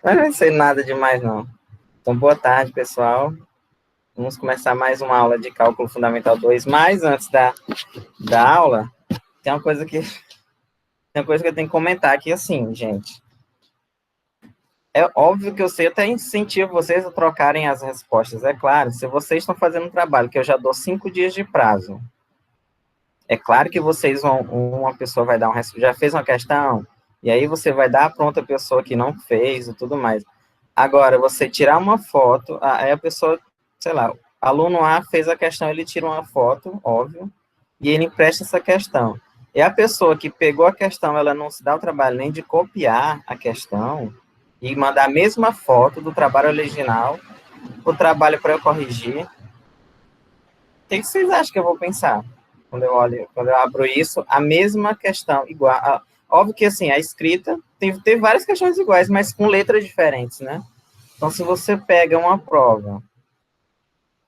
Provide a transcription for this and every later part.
Mas não sei nada demais, não. Então, boa tarde, pessoal. Vamos começar mais uma aula de Cálculo Fundamental 2. Mas antes da aula, tem uma coisa que, tem uma coisa que eu tenho que comentar aqui, assim, gente. É óbvio que eu sei, eu até incentivo vocês a trocarem as respostas. É claro, se vocês estão fazendo um trabalho que eu já dou 5 dias de prazo, é claro que vocês vão, uma pessoa vai dar já fez uma questão, e aí você vai dar para outra pessoa que não fez e tudo mais. Agora, você tirar uma foto, aí a pessoa, sei lá, aluno A fez a questão, ele tira uma foto, óbvio, e ele empresta essa questão. E a pessoa que pegou a questão, ela não se dá o trabalho nem de copiar a questão e mandar a mesma foto do trabalho original, o trabalho para eu corrigir. O que vocês acham que eu vou pensar quando eu olho, quando eu abro isso, a mesma questão, igual. Óbvio que assim, a escrita tem várias questões iguais, mas com letras diferentes, né? Então, se você pega uma prova,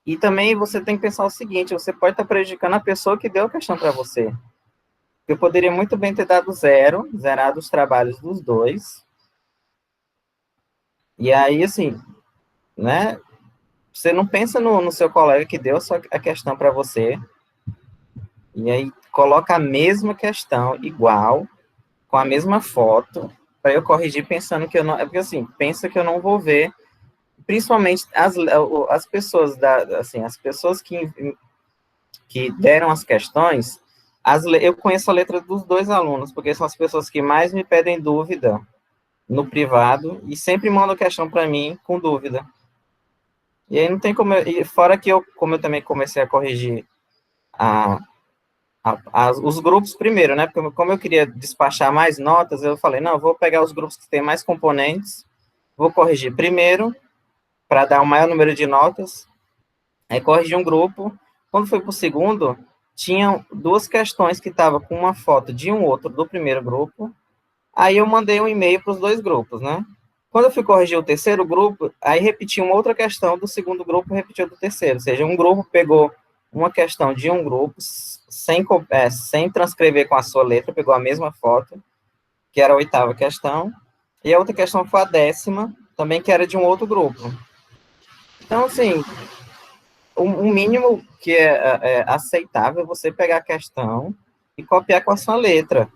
e também você tem que pensar o seguinte: você pode estar prejudicando a pessoa que deu a questão para você. Eu poderia muito bem ter dado zerado os trabalhos dos dois, e aí, assim, né? Você não pensa no seu colega que deu a questão para você, e aí coloca a mesma questão, igual, com a mesma foto, para eu corrigir pensando que eu não. É porque, assim, pensa que eu não vou ver, principalmente as pessoas, assim, as pessoas que deram as questões, eu conheço a letra dos dois alunos, porque são as pessoas que mais me pedem dúvida no privado e sempre mandam questão para mim com dúvida. E aí não tem como. E fora que como eu também comecei a corrigir a, os grupos primeiro, né? Porque como eu queria despachar mais notas, eu falei, não, eu vou pegar os grupos que têm mais componentes, vou corrigir primeiro, para dar o maior número de notas, aí corrigi um grupo. Quando foi para o segundo, tinham duas questões que estavam com uma foto de um outro do primeiro grupo. Aí eu mandei um e-mail para os dois grupos, né? Quando eu fui corrigir o terceiro grupo, aí repeti uma outra questão do segundo grupo, repetiu do terceiro. Ou seja, um grupo pegou uma questão de um grupo, sem transcrever com a sua letra, pegou a mesma foto, que era a oitava questão, e a outra questão foi a décima, também que era de um outro grupo. Então, assim, o mínimo que é aceitável é você pegar a questão e copiar com a sua letra.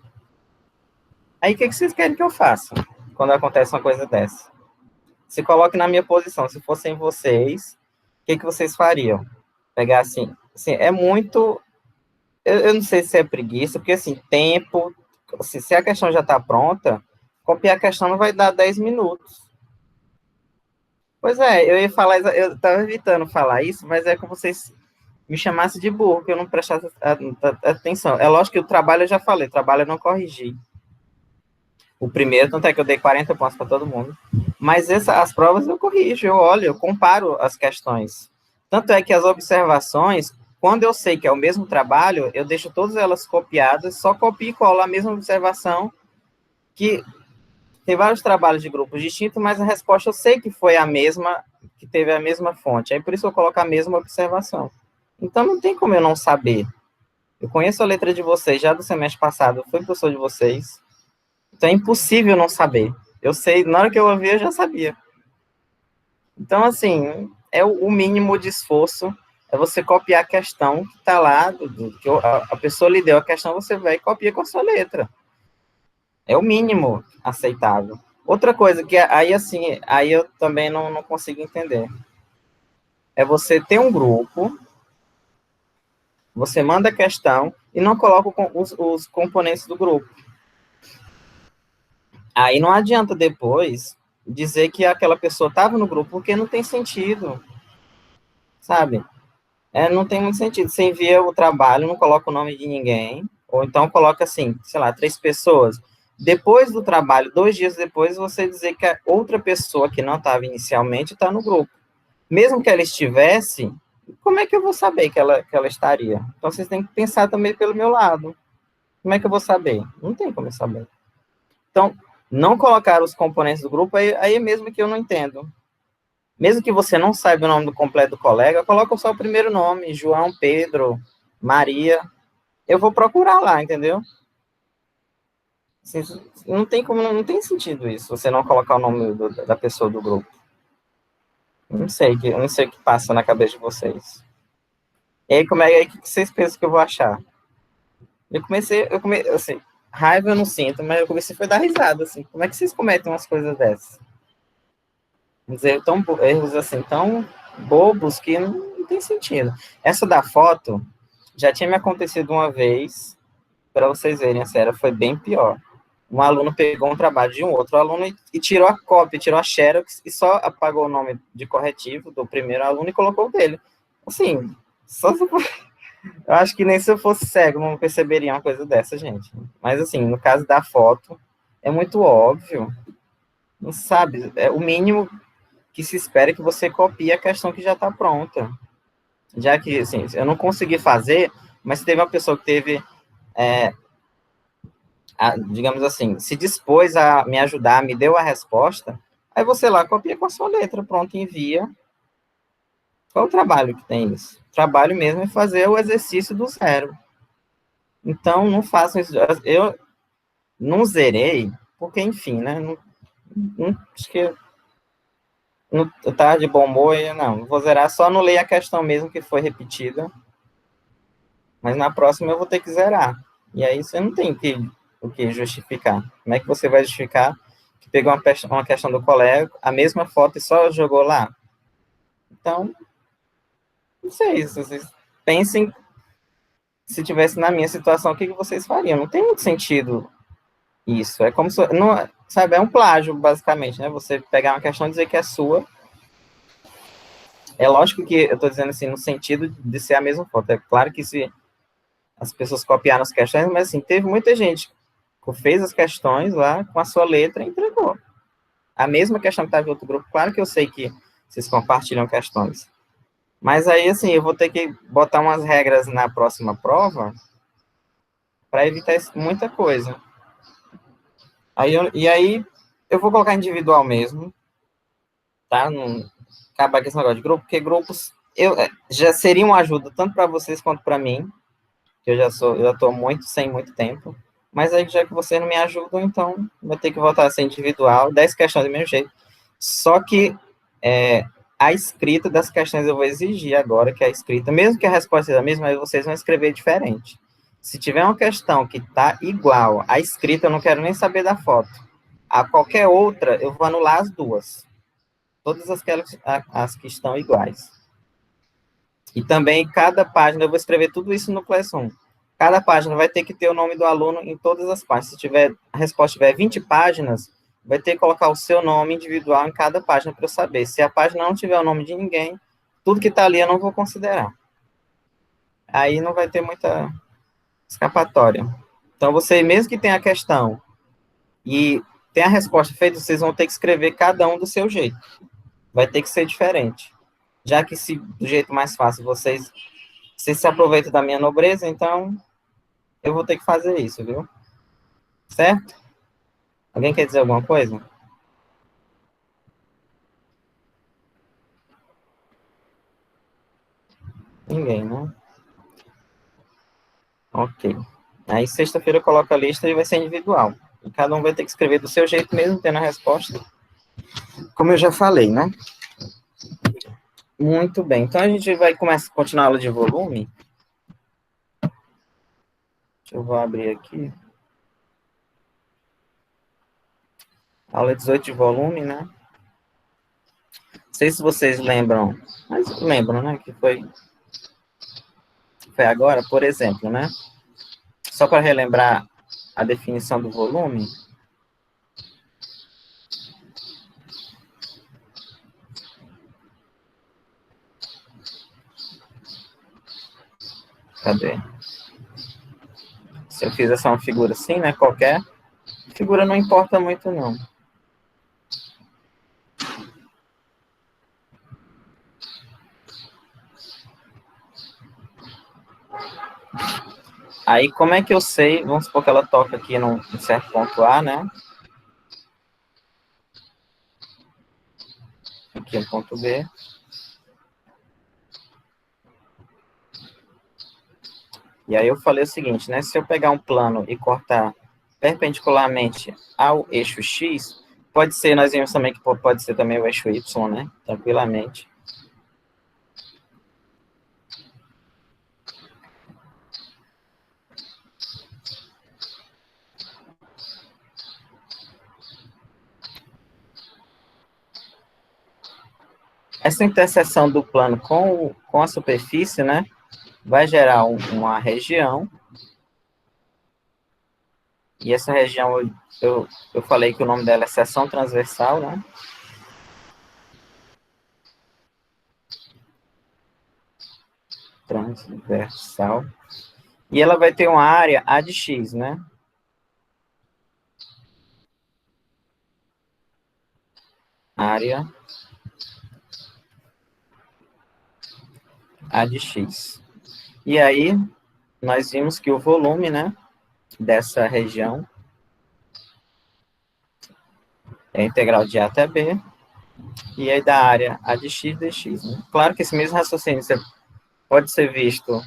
Aí, o que vocês querem que eu faça quando acontece uma coisa dessa? Se coloque na minha posição. Se fossem vocês, o que vocês fariam? Pegar assim, é muito... Eu não sei se é preguiça, porque, assim, tempo... Se a questão já está pronta, copiar a questão não vai dar 10 minutos. Pois é, eu ia falar... Eu estava evitando falar isso, mas é como vocês me chamassem de burro, que eu não prestasse atenção. É lógico que o trabalho eu já falei, o trabalho eu não corrigi. O primeiro, tanto é que eu dei 40 pontos para todo mundo. Mas as provas eu corrijo, eu olho, eu comparo as questões. Tanto é que as observações, quando eu sei que é o mesmo trabalho, eu deixo todas elas copiadas, só copio e colo a mesma observação, que tem vários trabalhos de grupos distintos, mas a resposta eu sei que foi a mesma, que teve a mesma fonte. Aí por isso eu coloco a mesma observação. Então não tem como eu não saber. Eu conheço a letra de vocês já do semestre passado, eu fui professor de vocês. Então é impossível não saber. Eu sei, na hora que eu ouvi, eu já sabia. Então, assim, é o mínimo de esforço, é você copiar a questão que está lá, que a pessoa lhe deu a questão, você vai e copia com a sua letra. É o mínimo aceitável. Outra coisa que aí, assim, aí eu também não consigo entender. É você ter um grupo, você manda a questão e não coloca os componentes do grupo. Aí não adianta depois dizer que aquela pessoa estava no grupo, porque não tem sentido, sabe? Não tem muito sentido. Você envia o trabalho, não coloca o nome de ninguém, ou então coloca assim, sei lá, 3 pessoas. Depois do trabalho, 2 dias depois, você dizer que a outra pessoa que não estava inicialmente está no grupo. Mesmo que ela estivesse, como é que eu vou saber que ela estaria? Então vocês têm que pensar também pelo meu lado. Como é que eu vou saber? Não tem como eu saber. Então, não colocar os componentes do grupo, aí é mesmo que eu não entendo. Mesmo que você não saiba o nome do completo do colega, coloca só o primeiro nome, João, Pedro, Maria. Eu vou procurar lá, entendeu? Assim, não tem como, não tem sentido isso, você não colocar o nome da pessoa do grupo. Eu não sei o que passa na cabeça de vocês. E aí, como é aí que vocês pensam que eu vou achar? Assim, raiva eu não sinto, mas eu comecei a dar risada, assim. Como é que vocês cometem umas coisas dessas? Erros assim, tão bobos que não tem sentido. Essa da foto já tinha me acontecido uma vez, para vocês verem, a sério, foi bem pior. Um aluno pegou um trabalho de um outro aluno e tirou a cópia, tirou a xerox e só apagou o nome de corretivo do primeiro aluno e colocou o dele. Assim, só se eu acho que nem se eu fosse cego não perceberia uma coisa dessa, gente. Mas assim, no caso da foto, é muito óbvio. Não sabe, é o mínimo que se espera que você copie a questão que já está pronta. Já que, assim, eu não consegui fazer, mas teve uma pessoa que teve, digamos assim, se dispôs a me ajudar, me deu a resposta, aí você lá copia com a sua letra, pronto, envia. Qual o trabalho que tem isso? O trabalho mesmo é fazer o exercício do zero. Então, não façam isso. Eu não zerei, porque, enfim, né? Acho que não tá de bom humor, não. Vou zerar, só anulei a questão mesmo que foi repetida, mas na próxima eu vou ter que zerar. E aí você não tem o que justificar. Como é que você vai justificar que pegou uma questão do colega, a mesma foto e só jogou lá? Então, não sei, se vocês pensem, se tivesse na minha situação, o que vocês fariam? Não tem muito sentido isso. É como se, não, sabe, é um plágio, basicamente, né? Você pegar uma questão e dizer que é sua. É lógico que eu estou dizendo assim, no sentido de ser a mesma foto. É claro que se as pessoas copiaram as questões, mas assim, teve muita gente que fez as questões lá com a sua letra e entregou. A mesma questão que estava em outro grupo, claro que eu sei que vocês compartilham questões. Mas aí, assim, eu vou ter que botar umas regras na próxima prova para evitar muita coisa. E aí, eu vou colocar individual mesmo, tá? Não acabar com esse negócio de grupo, porque grupos já seria uma ajuda tanto para vocês quanto para mim, que eu já estou sem muito tempo. Mas aí, já que vocês não me ajudam, então vou ter que voltar a ser individual, 10 questões do mesmo jeito. Só que a escrita das questões eu vou exigir agora, que a escrita, mesmo que a resposta seja a mesma, aí vocês vão escrever diferente. Se tiver uma questão que está igual à escrita, eu não quero nem saber da foto. A qualquer outra, eu vou anular as duas. Todas as que estão iguais. E também, cada página, eu vou escrever tudo isso no Classroom. Cada página vai ter que ter o nome do aluno em todas as páginas. Se tiver, a resposta tiver 20 páginas, vai ter que colocar o seu nome individual em cada página para eu saber. Se a página não tiver o nome de ninguém, tudo que está ali eu não vou considerar. Aí não vai ter muita escapatória. Então, você, mesmo que tenha a questão e tenha a resposta feita, vocês vão ter que escrever cada um do seu jeito. Vai ter que ser diferente. Já que se do jeito mais fácil vocês se aproveitam da minha nobreza, então eu vou ter que fazer isso, viu? Certo? Alguém quer dizer alguma coisa? Ninguém, né? Ok. Aí sexta-feira eu coloco a lista e vai ser individual. E cada um vai ter que escrever do seu jeito mesmo, tendo a resposta. Como eu já falei, né? Muito bem. Então a gente vai continuar a aula de volume. Deixa eu vou abrir aqui. Aula 18 de volume, né? Não sei se vocês lembram, mas lembram, né? Que foi agora, por exemplo, né? Só para relembrar a definição do volume. Cadê? Se eu fizer só uma figura assim, né? Qualquer. Figura não importa muito, não. Aí, como é que eu sei? Vamos supor que ela toca aqui num certo ponto A, né? Aqui no ponto B. E aí eu falei o seguinte, né? Se eu pegar um plano e cortar perpendicularmente ao eixo X, pode ser, nós vimos também que pode ser também o eixo Y, né? Tranquilamente. Essa interseção do plano com a superfície, né, vai gerar uma região, e essa região, eu falei que o nome dela é seção transversal, né? Transversal. E ela vai ter uma área A de X, né? Área A de X. E aí, nós vimos que o volume, né, dessa região é integral de A até B, e aí da área A de X dx, né? Claro que esse mesmo raciocínio pode ser visto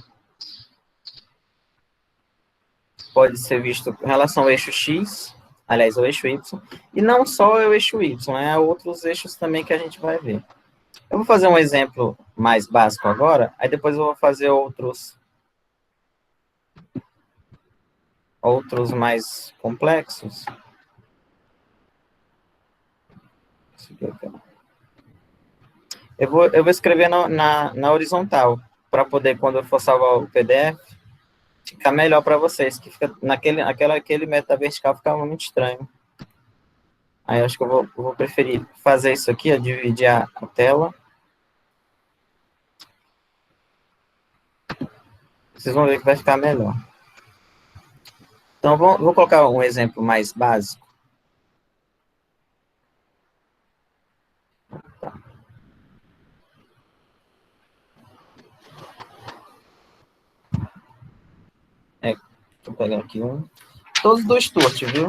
em relação ao eixo X, aliás, ao eixo Y, e não só o eixo Y, né, há outros eixos também que a gente vai ver. Eu vou fazer um exemplo mais básico agora, aí depois eu vou fazer outros mais complexos. Eu vou escrever na horizontal, para poder, quando eu for salvar o PDF, ficar melhor para vocês, que fica aquele meta vertical fica muito estranho. Aí eu acho que eu vou preferir fazer isso aqui, dividir a tela. Vocês vão ver que vai ficar melhor. Então, vou colocar um exemplo mais básico. Estou pegando aqui um. Todos do Stuart, viu?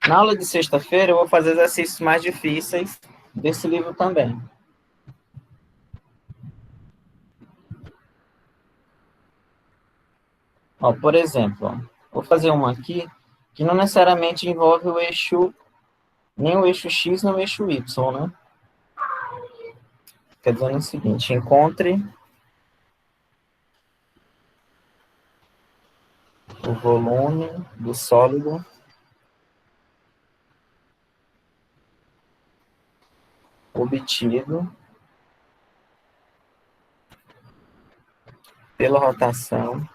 Na aula de sexta-feira, eu vou fazer exercícios mais difíceis desse livro também. Ó, por exemplo, ó, vou fazer uma aqui que não necessariamente envolve o eixo, nem o eixo X, nem o eixo Y, né? Quer dizer o seguinte, encontre o volume do sólido obtido pela rotação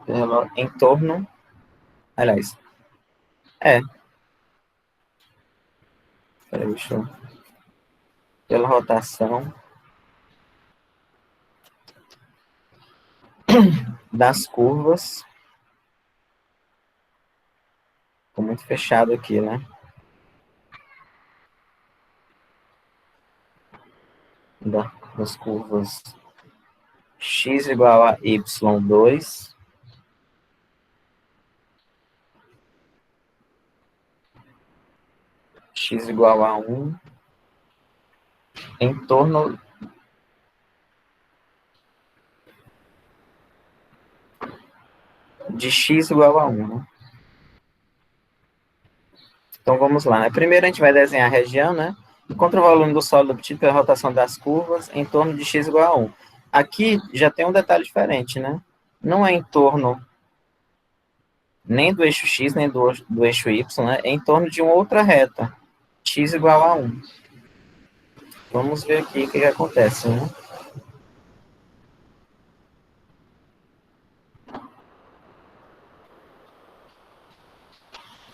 pelo entorno, aliás, deixa eu, pela rotação das curvas, ficou muito fechado aqui, né? Das curvas x igual a y2, x igual a 1, em torno de x igual a 1, né? Então, vamos lá, né? Primeiro, a gente vai desenhar a região, né? Encontra o volume do sólido obtido pela rotação das curvas em torno de x igual a 1. Aqui, já tem um detalhe diferente, né? Não é em torno nem do eixo x, nem do eixo y, né? É em torno de uma outra reta, x igual a 1. Vamos ver aqui o que acontece, né?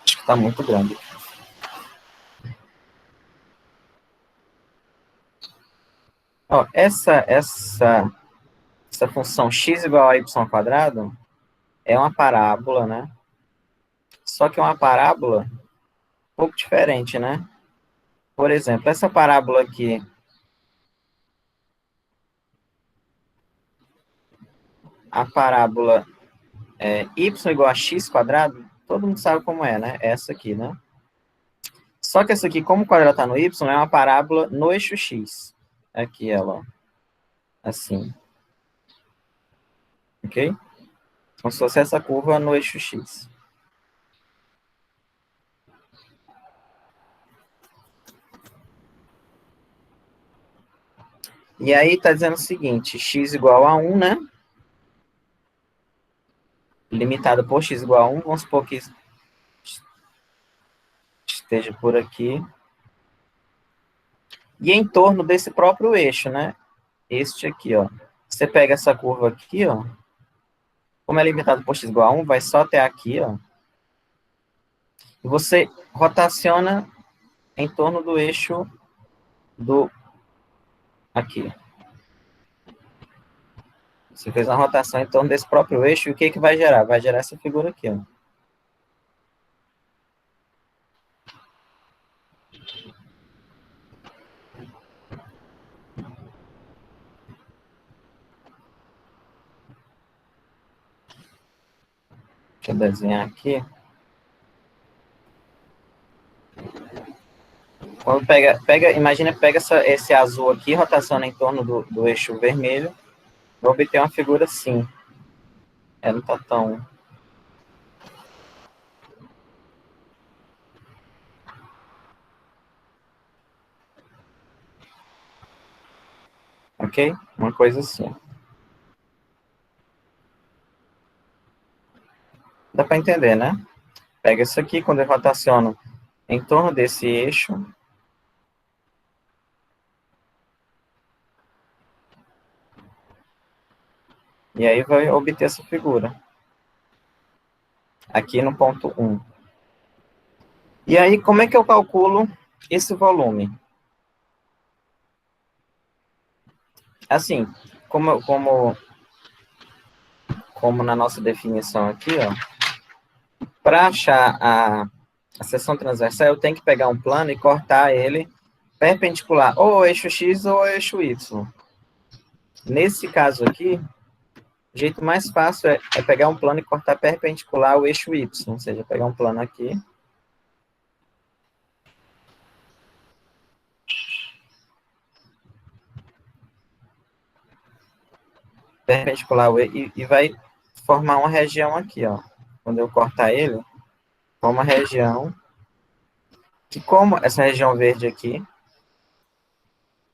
Acho que está muito grande. Ó, essa função x igual a y ao quadrado é uma parábola, né? Só que é uma parábola um pouco diferente, né? Por exemplo, essa parábola aqui, a parábola y igual a x quadrado, todo mundo sabe como é, né? Essa aqui, né? Só que essa aqui, como o quadrado está no y, é uma parábola no eixo x. Aqui ela, ó. Assim. Ok? Como se fosse essa curva no eixo x. E aí está dizendo o seguinte, x igual a 1, né? Limitado por x igual a 1, vamos supor que esteja por aqui. E em torno desse próprio eixo, né? Este aqui, ó. Você pega essa curva aqui, ó. Como é limitado por x igual a 1, vai só até aqui, ó. E você rotaciona em torno do eixo do... Aqui. Você fez uma rotação em torno desse próprio eixo, e o que que vai gerar? Vai gerar essa figura aqui, ó. Deixa eu desenhar aqui. Quando imagina, pega esse azul aqui, rotaciona em torno do eixo vermelho, vai obter uma figura assim. Ela não tá tão... Ok? Uma coisa assim. Dá para entender, né? Pega isso aqui, quando eu rotaciono em torno desse eixo, e aí vai obter essa figura. Aqui no ponto 1. E aí, como é que eu calculo esse volume? Assim, como na nossa definição aqui, ó, para achar a seção transversal, eu tenho que pegar um plano e cortar ele perpendicular ou ao eixo X ou ao eixo Y. Nesse caso aqui, o jeito mais fácil é pegar um plano e cortar perpendicular ao eixo Y, ou seja, pegar um plano aqui, perpendicular e vai formar uma região aqui, ó. Quando eu cortar ele, forma uma região que, como essa região verde aqui,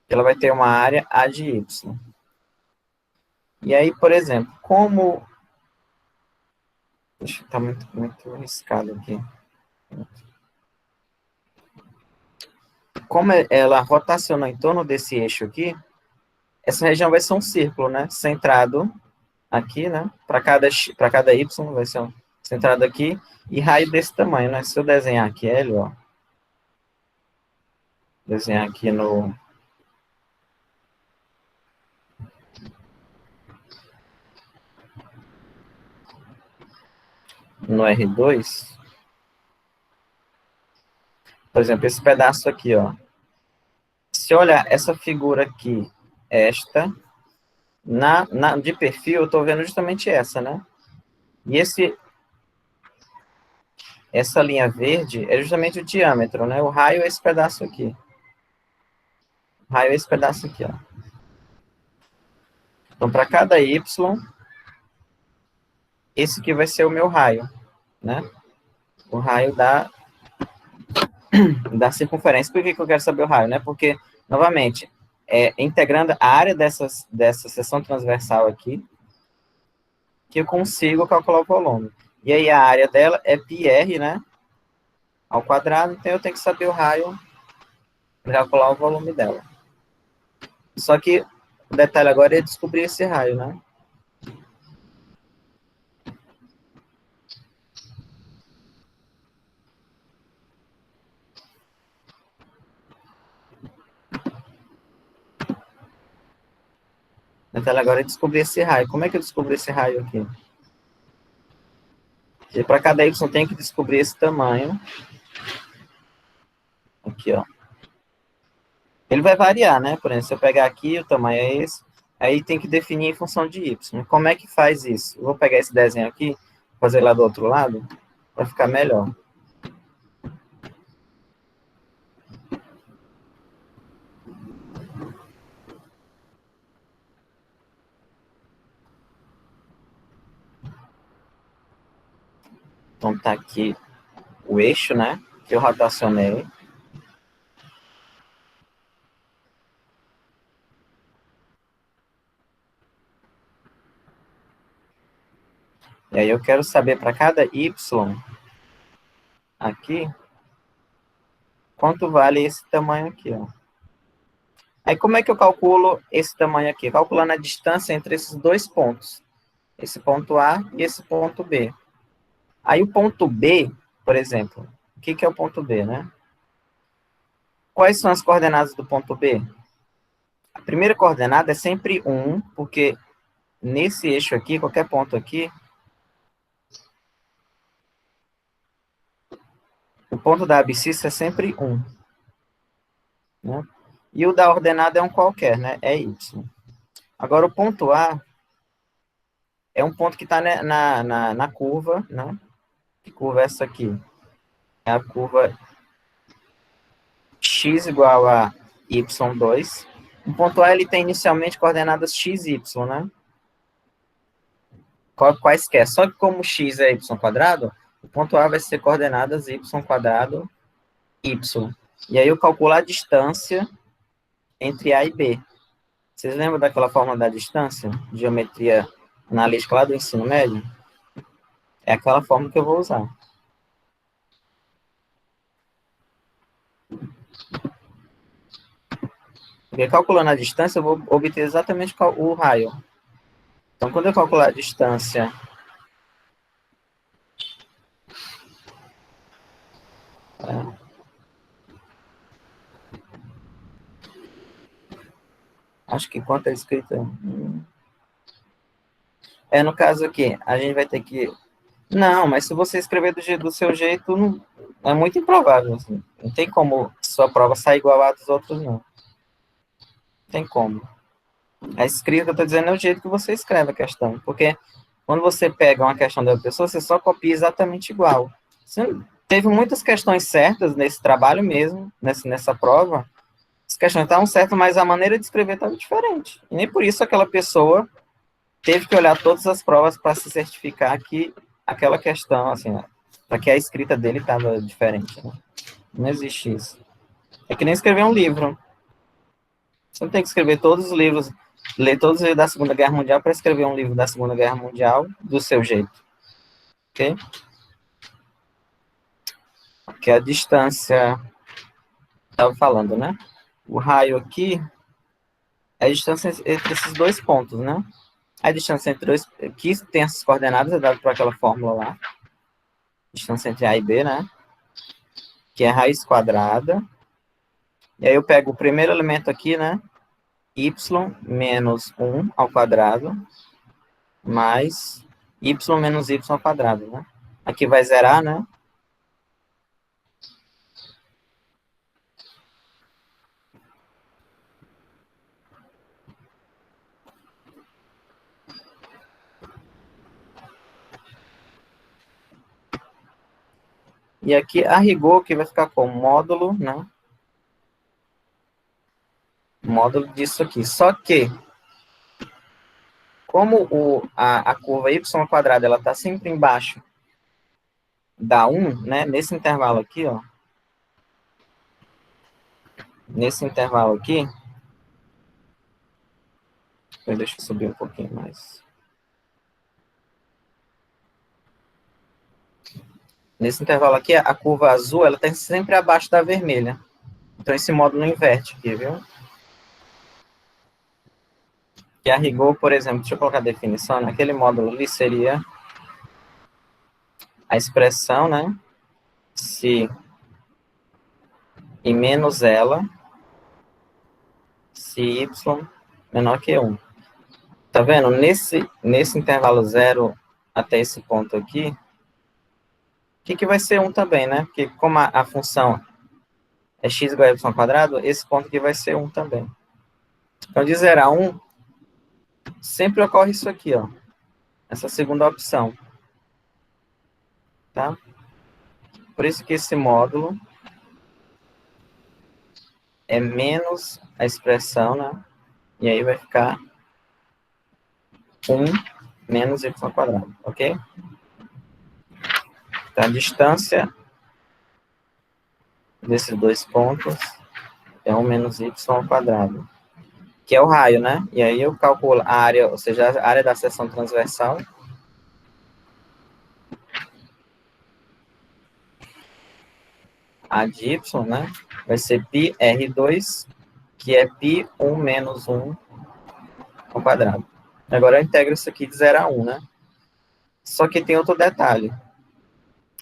ela vai ter uma área A de Y. E aí, por exemplo, como... Deixa eu estar muito arriscado aqui. Como ela rotaciona em torno desse eixo aqui, essa região vai ser um círculo, né? Centrado aqui, né? Para cada Y vai ser centrado aqui e raio desse tamanho, né? Se eu desenhar aqui ele, ó. Desenhar aqui no R2, por exemplo, esse pedaço aqui, ó. Se olhar essa figura aqui, esta, de perfil, eu estou vendo justamente essa, né? E essa linha verde é justamente o diâmetro, né? O raio é esse pedaço aqui. O raio é esse pedaço aqui, ó. Então, para cada Y, esse aqui vai ser o meu raio, né? O raio da circunferência. Por que eu quero saber o raio, né? Porque, novamente, integrando a área dessa seção transversal aqui, que eu consigo calcular o volume. E aí a área dela é πr, né? Ao quadrado, então eu tenho que saber o raio para calcular o volume dela. Só que o detalhe agora é descobrir esse raio, né? O detalhe agora é descobrir esse raio. Como é que eu descubro esse raio aqui? E para cada y tem que descobrir esse tamanho. Aqui, ó. Ele vai variar, né? Por exemplo, se eu pegar aqui, o tamanho é esse. Aí tem que definir em função de y. Como é que faz isso? Eu vou pegar esse desenho aqui, fazer lá do outro lado, para ficar melhor. Então, tá aqui o eixo, né, que eu rotacionei. E aí eu quero saber para cada y aqui, quanto vale esse tamanho aqui, ó. Aí como é que eu calculo esse tamanho aqui? Calculando a distância entre esses dois pontos. Esse ponto A e esse ponto B. Aí o ponto B, por exemplo, o que é o ponto B, né? Quais são as coordenadas do ponto B? A primeira coordenada é sempre 1, porque nesse eixo aqui, qualquer ponto aqui, o ponto da abscissa é sempre 1. Né? E o da ordenada é um qualquer, né? É y. Agora, o ponto A é um ponto que está na curva, né? Que curva é essa aqui? É a curva x igual a y2. O ponto A ele tem inicialmente coordenadas x e y, né? Quaisquer. Só que como x é y quadrado, o ponto A vai ser coordenadas y quadrado y. E aí eu calculo a distância entre A e B. Vocês lembram daquela fórmula da distância? Geometria analítica lá do ensino médio? É aquela fórmula que eu vou usar. Porque calculando a distância, eu vou obter exatamente o raio. Então, quando eu calcular a distância acho que quanto é escrito. No caso aqui, a gente vai ter que. Não, mas se você escrever do seu jeito, não, é muito improvável. Assim. Não tem como sua prova sair igual a dos outros, não. Não tem como. A escrita que eu estou dizendo é o jeito que você escreve a questão. Porque quando você pega uma questão da pessoa, você só copia exatamente igual. Você teve muitas questões certas nesse trabalho mesmo, nessa prova. As questões estavam certas, mas a maneira de escrever estava diferente. E nem por isso aquela pessoa teve que olhar todas as provas para se certificar que aquela questão, assim, para que a escrita dele estava diferente. Né? Não existe isso. É que nem escrever um livro. Você não tem que escrever todos os livros, ler todos os livros da Segunda Guerra Mundial para escrever um livro da Segunda Guerra Mundial do seu jeito. Ok? Que a distância, estava falando, né? O raio aqui é a distância entre esses dois pontos, né? A distância entre dois, que tem essas coordenadas, é dada por aquela fórmula lá. Distância entre A e B, né? Que é raiz quadrada. E aí eu pego o primeiro elemento aqui, né? Y menos 1 ao quadrado, mais y menos y ao quadrado, né? Aqui vai zerar, né? E aqui, a rigor, que vai ficar com módulo, né? Módulo disso aqui. Só que, como a curva y ao quadrado, ela está sempre embaixo da 1, né? Nesse intervalo aqui, ó. Nesse intervalo aqui, deixa eu subir um pouquinho mais. Nesse intervalo aqui, a curva azul, ela está sempre abaixo da vermelha. Então, esse módulo inverte aqui, viu? Que a rigor, por exemplo, deixa eu colocar a definição, naquele módulo ali seria a expressão, né? Se e menos ela, se y menor que 1. Tá vendo? Nesse intervalo 0 até esse ponto aqui, o que vai ser 1 também, né? Porque como a função é x igual a y ao quadrado, esse ponto aqui vai ser 1 também. Então, de 0 a 1, sempre ocorre isso aqui, ó. Essa segunda opção. Tá? Por isso que esse módulo é menos a expressão, né? E aí vai ficar 1 menos y ao quadrado, ok? Então, a distância desses dois pontos é 1 menos y ao quadrado, que é o raio, né? E aí eu calculo a área, ou seja, a área da seção transversal, a de y, né? Vai ser πr2, que é π1 menos 1 ao quadrado. Agora eu integro isso aqui de 0 a 1, né? Só que tem outro detalhe.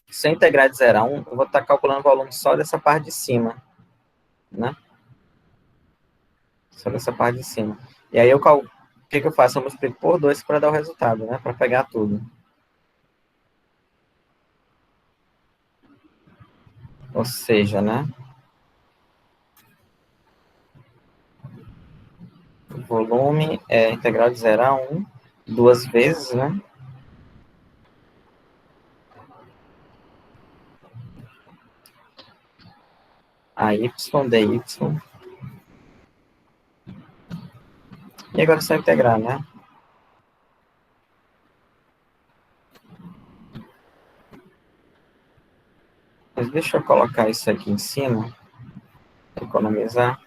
Se eu integrar de 0 a 1, eu vou estar calculando o volume só dessa parte de cima, né? Só dessa parte de cima. E aí o que eu faço? Eu multiplico por 2 para dar o resultado, né? Para pegar tudo. Ou seja, né? O volume é integral de 0 a 1, duas vezes, né? A y dy. E agora é só integrar, né? Mas deixa eu colocar isso aqui em cima, para economizar.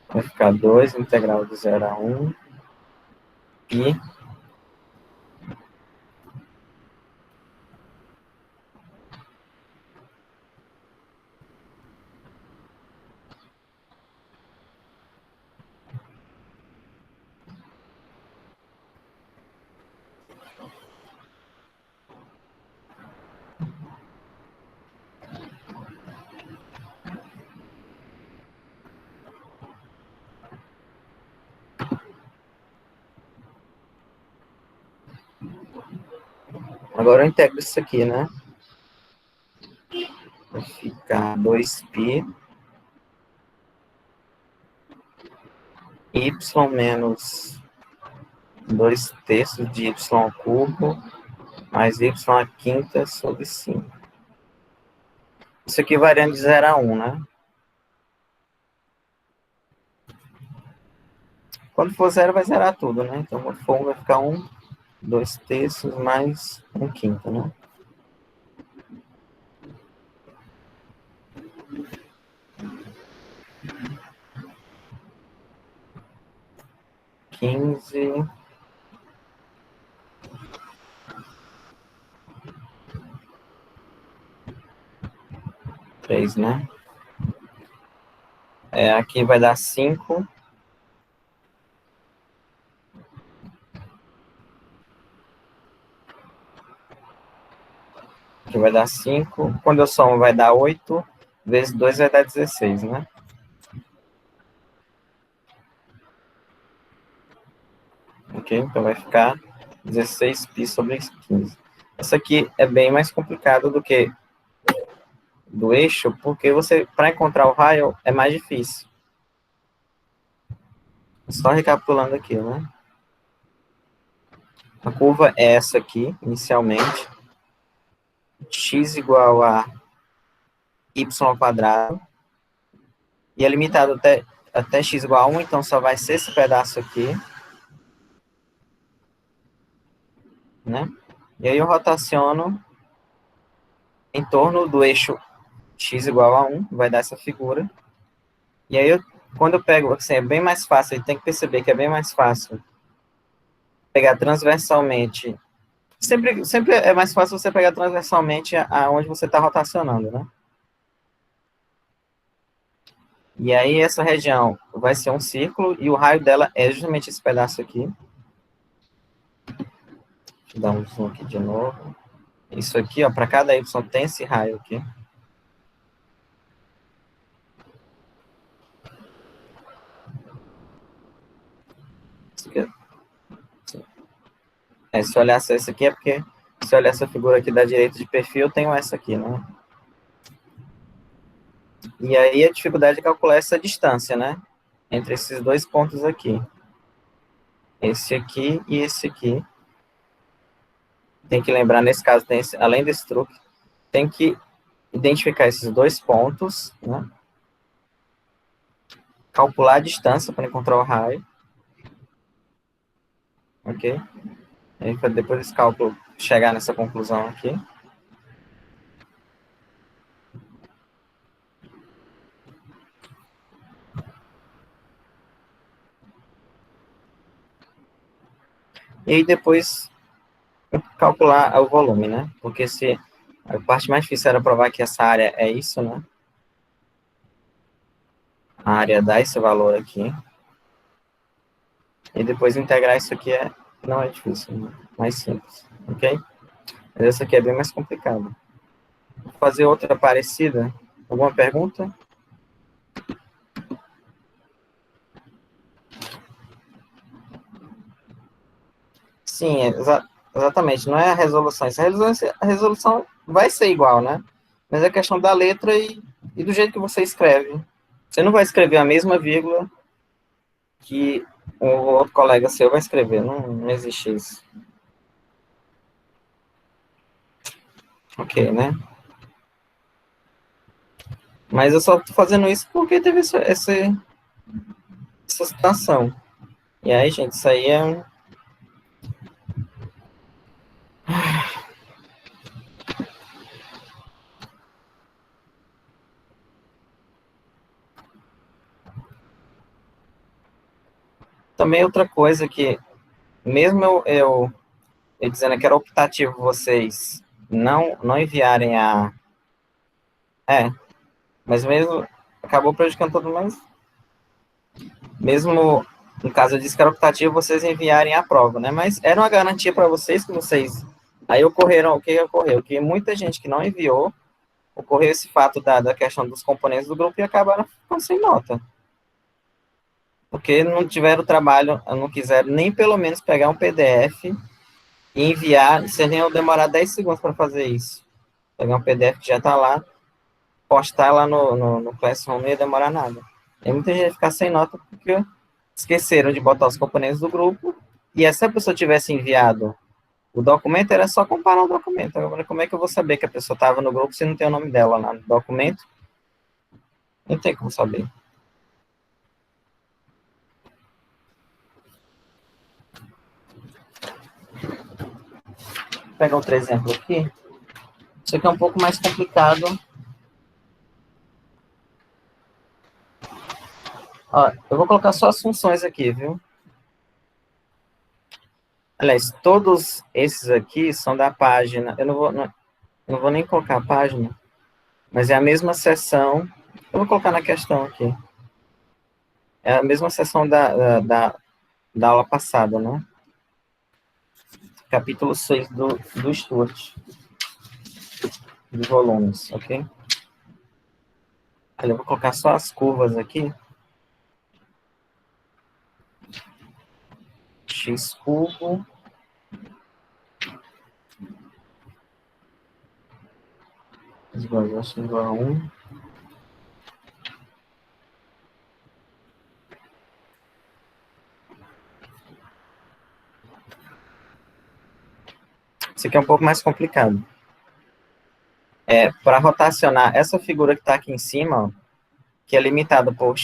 Vai ficar 2 integral de 0 a 1 e agora eu integro isso aqui, né? Vai ficar 2π y menos 2 terços de y ao cubo mais y à quinta sobre 5. Isso aqui variando de 0 a 1, né? Quando for 0, vai zerar tudo, né? Então, quando for 1, vai ficar 1, 2 terços mais 1 quinto, né? 15... 3, né? Aqui vai dar 5. Aqui vai dar 5. Quando eu somo, vai dar 8. Vezes 2 vai dar 16, né? Ok? Então vai ficar 16π sobre 15. Essa aqui é bem mais complicada do que do eixo, porque para encontrar o raio, é mais difícil. Só recapitulando aqui, né? A curva é essa aqui, inicialmente. X igual a y ao quadrado. E é limitado até x igual a 1, então só vai ser esse pedaço aqui. Né? E aí eu rotaciono em torno do eixo x igual a 1, vai dar essa figura. E aí, quando eu pego, assim, é bem mais fácil, tem que perceber que é bem mais fácil pegar transversalmente. Sempre é mais fácil você pegar transversalmente aonde você está rotacionando, né? E aí, essa região vai ser um círculo, e o raio dela é justamente esse pedaço aqui. Deixa eu dar um zoom aqui de novo. Isso aqui, ó, para cada y tem esse raio aqui. Isso aqui se eu olhar essa aqui, é porque se eu olhar essa figura aqui da direita de perfil, eu tenho essa aqui, né? E aí a dificuldade é calcular essa distância, né? Entre esses dois pontos aqui. Esse aqui e esse aqui. Tem que lembrar, nesse caso, além desse truque, tem que identificar esses dois pontos, né? Calcular a distância para encontrar o raio. Ok? Aí, depois desse cálculo, chegar nessa conclusão aqui. E aí depois calcular o volume, né? Porque se a parte mais difícil era provar que essa área é isso, né? A área dá esse valor aqui. E depois integrar isso aqui não é difícil, né? Mais simples, ok? Mas essa aqui é bem mais complicada. Vou fazer outra parecida. Alguma pergunta? Sim, exatamente. Não é a resolução. A resolução vai ser igual, né? Mas é questão da letra e do jeito que você escreve. Você não vai escrever a mesma vírgula que o outro colega seu vai escrever. Não existe isso. Ok, né? Mas eu só tô fazendo isso porque teve essa situação. E aí, gente, isso aí é. Também outra coisa que, mesmo eu dizendo que era optativo vocês não enviarem a. É, mas mesmo. Acabou prejudicando todo mundo. Mesmo no caso eu disse que era optativo vocês enviarem a prova, né? Mas era uma garantia para vocês que vocês. Aí ocorreram, o que ocorreu? Que muita gente que não enviou, ocorreu esse fato da questão dos componentes do grupo e acabaram ficando sem nota. Porque não tiveram trabalho, não quiseram nem pelo menos pegar um PDF e enviar, sem nem demorar 10 segundos para fazer isso. Pegar um PDF que já está lá, postar lá no Classroom não ia demorar nada. E muita gente ia ficar sem nota porque esqueceram de botar os componentes do grupo, e se a pessoa tivesse enviado o documento, era só comparar o documento. Agora, como é que eu vou saber que a pessoa estava no grupo se não tem o nome dela lá no documento? Não tem como saber. Vou pegar outro exemplo aqui. Isso aqui é um pouco mais complicado. Ó, eu vou colocar só as funções aqui, viu? Aliás, todos esses aqui são da página. Eu não vou nem colocar a página, mas é a mesma seção. Eu vou colocar na questão aqui. É a mesma seção da aula passada, né? Capítulo 6 do Stuart, de volumes, ok? Eu vou colocar só as curvas aqui. X cubo igual a 1. Isso aqui é um pouco mais complicado. Para rotacionar essa figura que está aqui em cima, ó, que é limitada por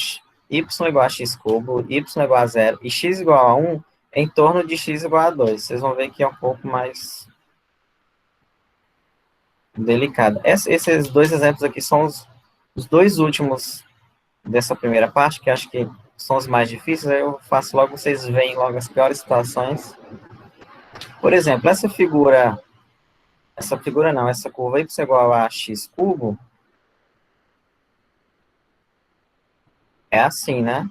y igual a x cubo, y igual a 0 e x igual a 1, em torno de x igual a 2. Vocês vão ver que é um pouco mais delicado. Esses dois exemplos aqui são os dois últimos dessa primeira parte, que acho que são os mais difíceis. Aí eu faço logo, vocês veem logo as piores situações. Por exemplo, essa curva y igual a x cubo, é assim, né?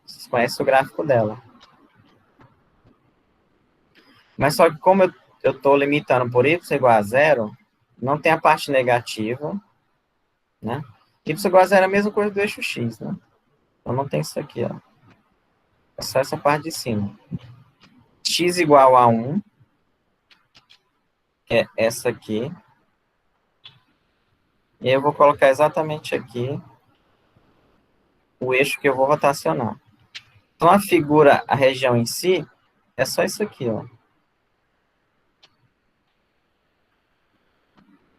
Vocês conhecem o gráfico dela. Mas só que como eu estou limitando por y igual a 0, não tem a parte negativa, né? Y igual a 0 é a mesma coisa do eixo x, né? Então não tem isso aqui, ó. É só essa parte de cima. X igual a 1, que é essa aqui. E eu vou colocar exatamente aqui o eixo que eu vou rotacionar. Então a figura, a região em si, é só isso aqui, ó.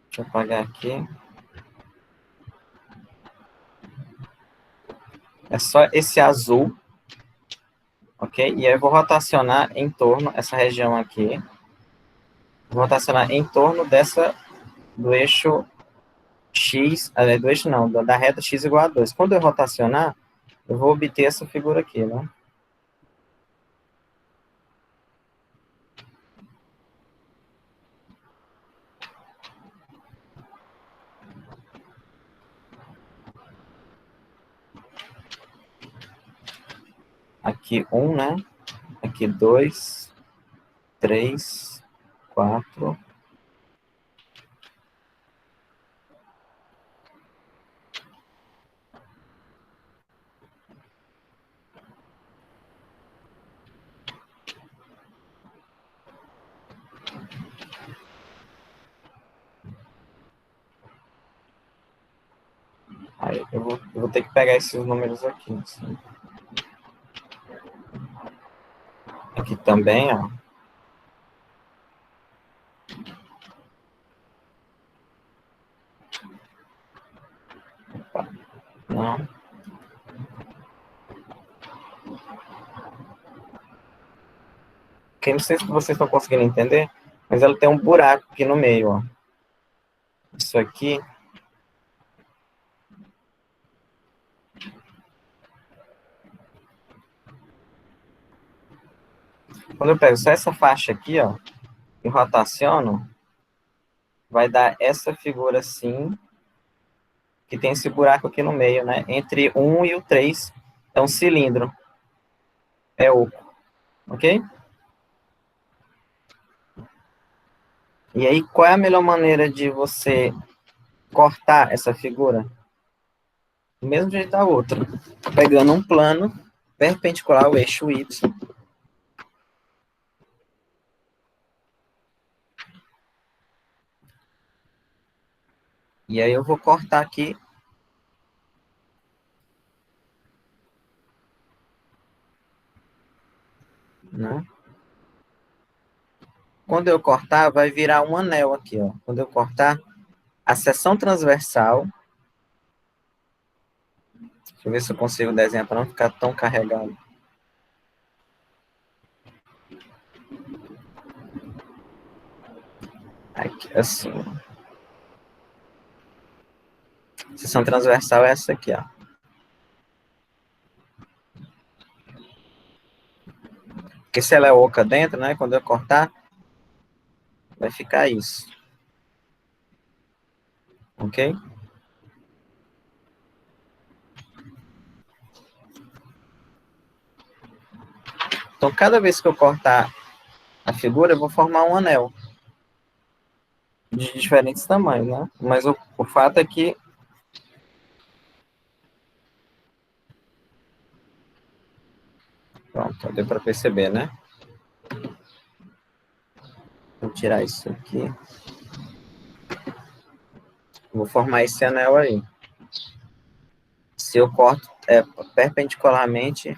Deixa eu apagar aqui. É só esse azul, ok? E aí eu vou rotacionar em torno essa região aqui. Vou rotacionar em torno do eixo x, do eixo não, da reta x igual a 2. Quando eu rotacionar, eu vou obter essa figura aqui, né? Aqui 1, né? Aqui 2, 3, 4. Aí eu vou ter que pegar esses números aqui. Assim. Aqui também, ó. Opa, não. Porque não sei se vocês estão conseguindo entender, mas ela tem um buraco aqui no meio, ó. Isso aqui. Quando eu pego só essa faixa aqui, ó, e rotaciono, vai dar essa figura assim, que tem esse buraco aqui no meio, né? Entre 1 e o 3 é um cilindro. É oco, ok? E aí, qual é a melhor maneira de você cortar essa figura? Do mesmo jeito da outra. Pegando um plano perpendicular ao eixo Y. E aí eu vou cortar aqui, né? Quando eu cortar, vai virar um anel aqui, ó. Quando eu cortar, a seção transversal, deixa eu ver se eu consigo desenhar para não ficar tão carregado. Aqui, assim. A seção transversal é essa aqui, ó. Porque se ela é oca dentro, né? Quando eu cortar, vai ficar isso. Ok? Então, cada vez que eu cortar a figura, eu vou formar um anel de diferentes tamanhos, né? Mas o fato é que... Pronto, deu para perceber, né? Vou tirar isso aqui. Vou formar esse anel aí. Se eu corto perpendicularmente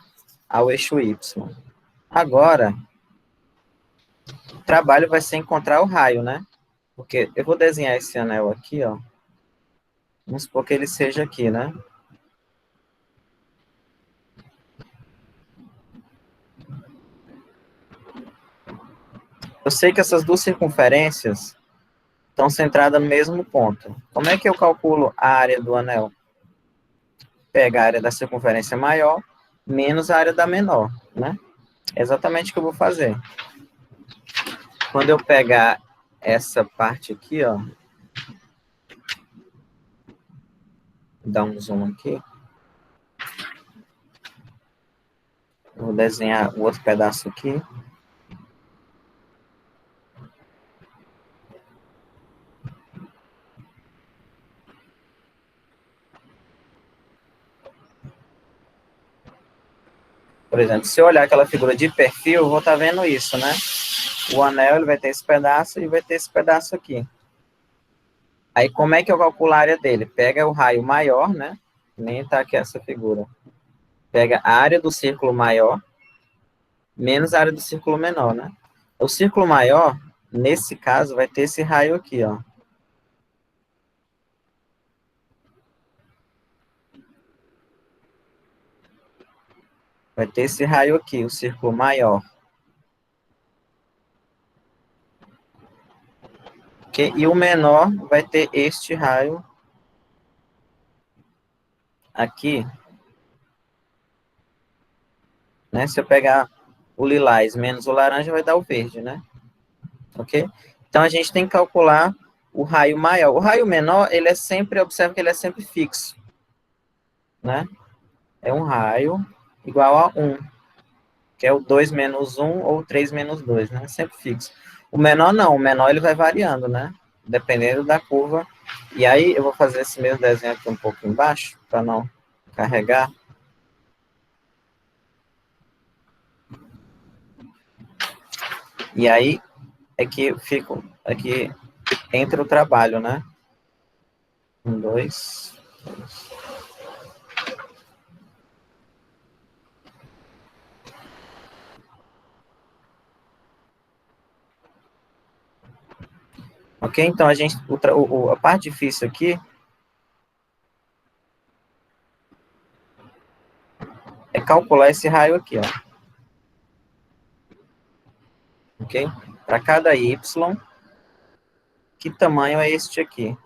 ao eixo Y. Agora, o trabalho vai ser encontrar o raio, né? Porque eu vou desenhar esse anel aqui, ó. Vamos supor que ele seja aqui, né? Eu sei que essas duas circunferências estão centradas no mesmo ponto. Como é que eu calculo a área do anel? Pega a área da circunferência maior menos a área da menor, né? É exatamente o que eu vou fazer. Quando eu pegar essa parte aqui, ó, dar um zoom aqui, eu vou desenhar o outro pedaço aqui. Por exemplo, se eu olhar aquela figura de perfil, eu vou estar vendo isso, né? O anel ele vai ter esse pedaço e vai ter esse pedaço aqui. Aí, como é que eu calculo a área dele? Pega o raio maior, né? Nem está aqui essa figura. Pega a área do círculo maior menos a área do círculo menor, né? O círculo maior, nesse caso, vai ter esse raio aqui, ó. Vai ter esse raio aqui, o círculo maior. Ok? E o menor vai ter este raio aqui, né? Se eu pegar o lilás menos o laranja, vai dar o verde, né? Ok? Então, a gente tem que calcular o raio maior. O raio menor, ele é sempre, observa que ele é sempre fixo, né? É um raio igual a 1, que é o 2 menos 1 ou 3 menos 2, né? Sempre fixo. O menor não, o menor ele vai variando, né? Dependendo da curva. E aí, eu vou fazer esse mesmo desenho aqui um pouco embaixo, para não carregar. E aí, é que fico, aqui entra o trabalho, né? 1, 2, 3. Ok? Então, a gente, a parte difícil aqui é calcular esse raio aqui, ó. Ok? Para cada y, que tamanho é este aqui?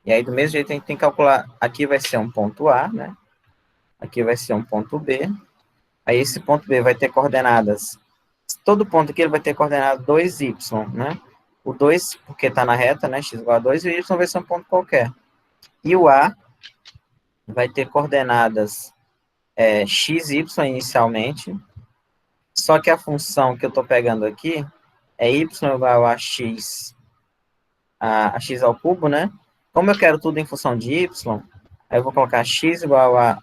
E aí, do mesmo jeito, a gente tem que calcular, aqui vai ser um ponto A, né? Aqui vai ser um ponto B. Aí, esse ponto B vai ter coordenadas, todo ponto aqui ele vai ter coordenada 2y, né? O 2, porque está na reta, né? X igual a 2, e o y vai ser um ponto qualquer. E o A vai ter coordenadas xy inicialmente, só que a função que eu estou pegando aqui é y igual a x ao cubo, né? Como eu quero tudo em função de y, aí eu vou colocar x igual a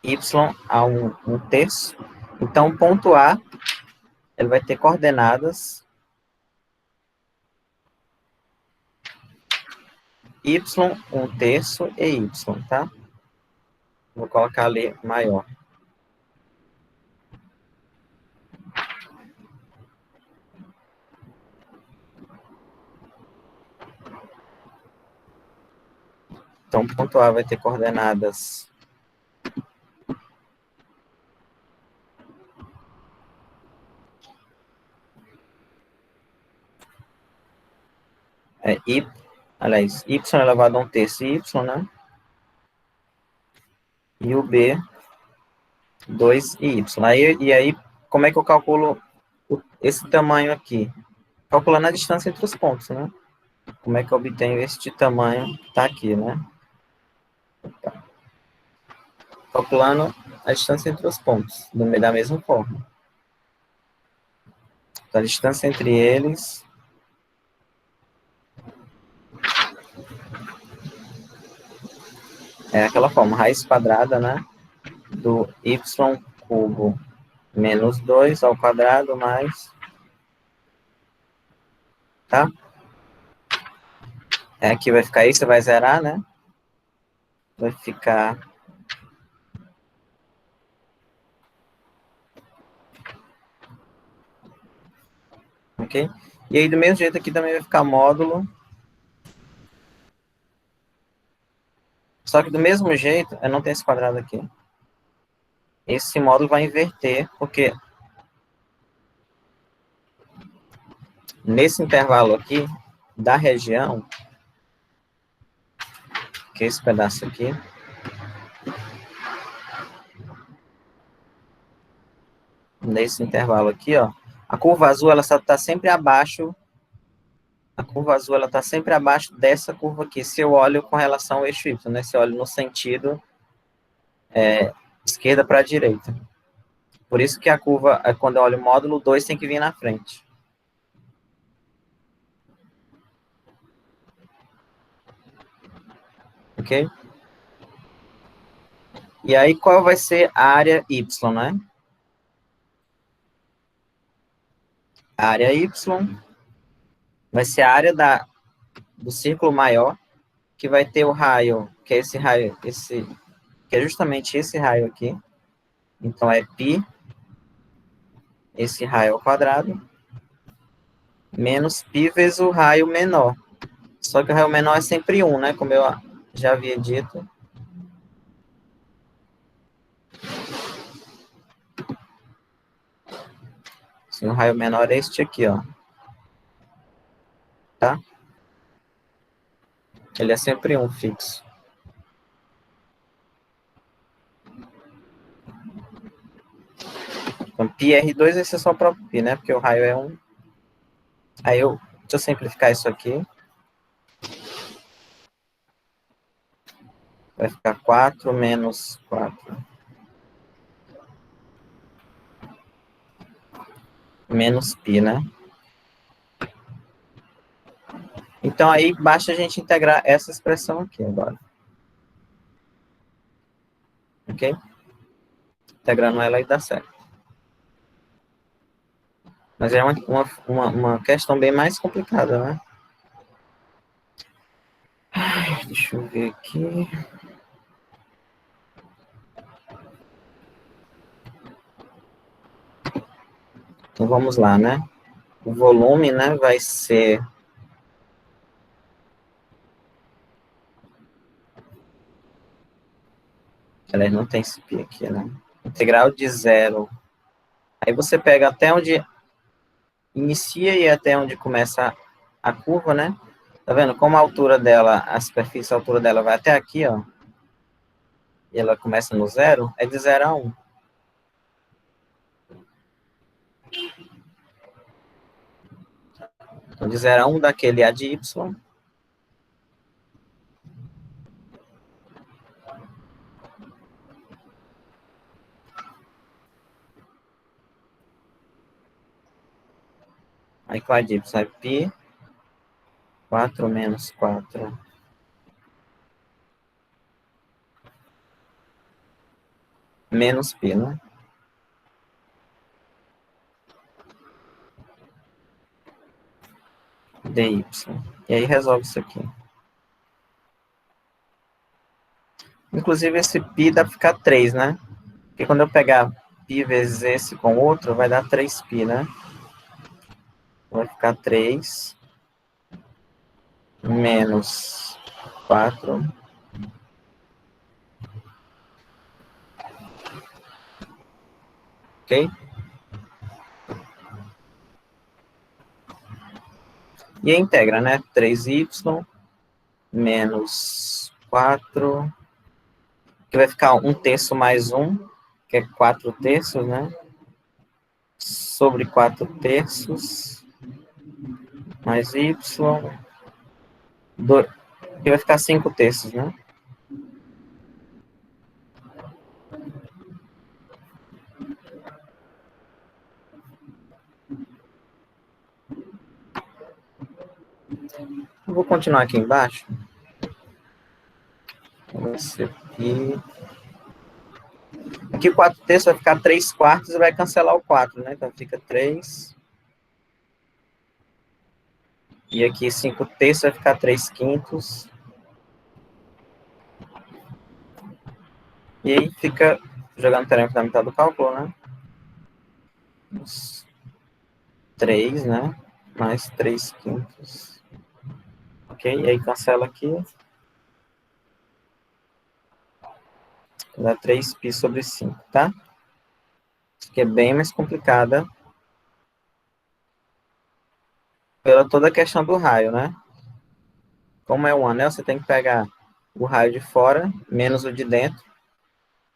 y a 1 terço. Então, o ponto A, ele vai ter coordenadas y, 1 terço e y, tá? Vou colocar ali maior. Então, o ponto A vai ter coordenadas aliás, y elevado a 1 terço y, né? E o B, 2 e y. E aí, como é que eu calculo esse tamanho aqui? Calculando a distância entre os pontos, né? Como é que eu obtenho este tamanho que está aqui, né? Calculando a distância entre os pontos, da mesma forma. Então, a distância entre eles é aquela forma, raiz quadrada, né? Do y cubo menos 2 ao quadrado mais, tá? Aqui vai ficar isso, vai zerar, né? Vai ficar ok? E aí, do mesmo jeito, aqui também vai ficar módulo. Só que do mesmo jeito, eu não tenho esse quadrado aqui. Esse módulo vai inverter, porque nesse intervalo aqui, da região, que é esse pedaço aqui, nesse intervalo aqui, ó, a curva azul, ela está sempre abaixo, a curva azul, ela está sempre abaixo dessa curva aqui, se eu olho com relação ao eixo Y, né? Se eu olho no sentido esquerda para a direita. Por isso que a curva, quando eu olho o módulo 2, tem que vir na frente. Ok? E aí, qual vai ser a área Y, né? A área Y vai ser a área do círculo maior, que vai ter o raio, que é esse raio, que é justamente esse raio aqui. Então, é π, esse raio ao quadrado, menos π vezes o raio menor. Só que o raio menor é sempre 1, né? Como eu já havia dito. E o raio menor é este aqui, ó. Tá? Ele é sempre um fixo. Então, πr2 vai ser só o próprio π, né? Porque o raio é 1. Aí deixa eu simplificar isso aqui. Vai ficar 4 menos 4. Menos π, né? Então, aí basta a gente integrar essa expressão aqui agora. Ok? Integrando ela aí dá certo. Mas é uma questão bem mais complicada, né? Ai, deixa eu ver aqui. Então, vamos lá, né? O volume, né, vai ser... Aliás, não tem esse π aqui, né? Integral de 0. Aí você pega até onde inicia e até onde começa a curva, né? Tá vendo? Como a altura dela, a superfície, a altura dela vai até aqui, ó. E ela começa no 0, é de 0 a 1. Então, de 0 a 1 daquele A de Y. Aí com A de Y é π. 4 menos 4 menos π, né? dy. E aí resolve isso aqui. Inclusive, esse π dá para ficar 3, né? Porque quando eu pegar π vezes esse com outro, vai dar 3π, né? Vai ficar 3 menos 4. Ok? E a integra, né? 3y menos 4, que vai ficar 1/3 mais 1, que é 4/3, né? Sobre 4/3, mais y, que vai ficar 5/3, né? Eu vou continuar aqui embaixo. Esse aqui. Aqui 4/3 vai ficar 3/4 e vai cancelar o 4, né? Então fica 3. E aqui 5/3 vai ficar 3/5. E aí fica jogando teremos na metade do cálculo, né? 3, né? Mais 3/5. Ok? E aí cancela aqui. Dá 3π sobre 5, tá? Isso aqui é bem mais complicada pela toda a questão do raio, né? Como é um anel, você tem que pegar o raio de fora menos o de dentro.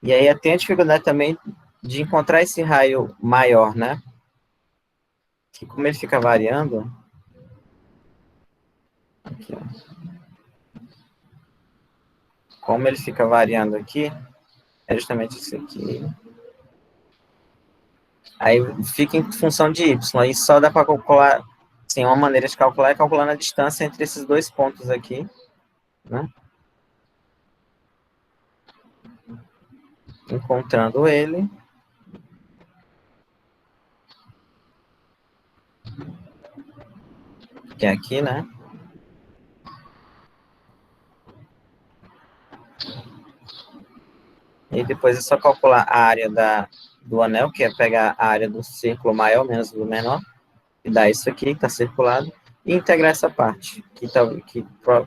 E aí tem a dificuldade também de encontrar esse raio maior, né? Que como ele fica variando... Aqui, ó. Como ele fica variando aqui, é justamente isso aqui. Aí fica em função de y. Aí só dá para calcular... Sim, uma maneira de calcular é calculando a distância entre esses dois pontos aqui, né? Encontrando ele. Que é aqui, né? E depois é só calcular a área do anel, que é pegar a área do círculo maior menos do menor, e dar isso aqui, que está circulado, e integrar essa parte, que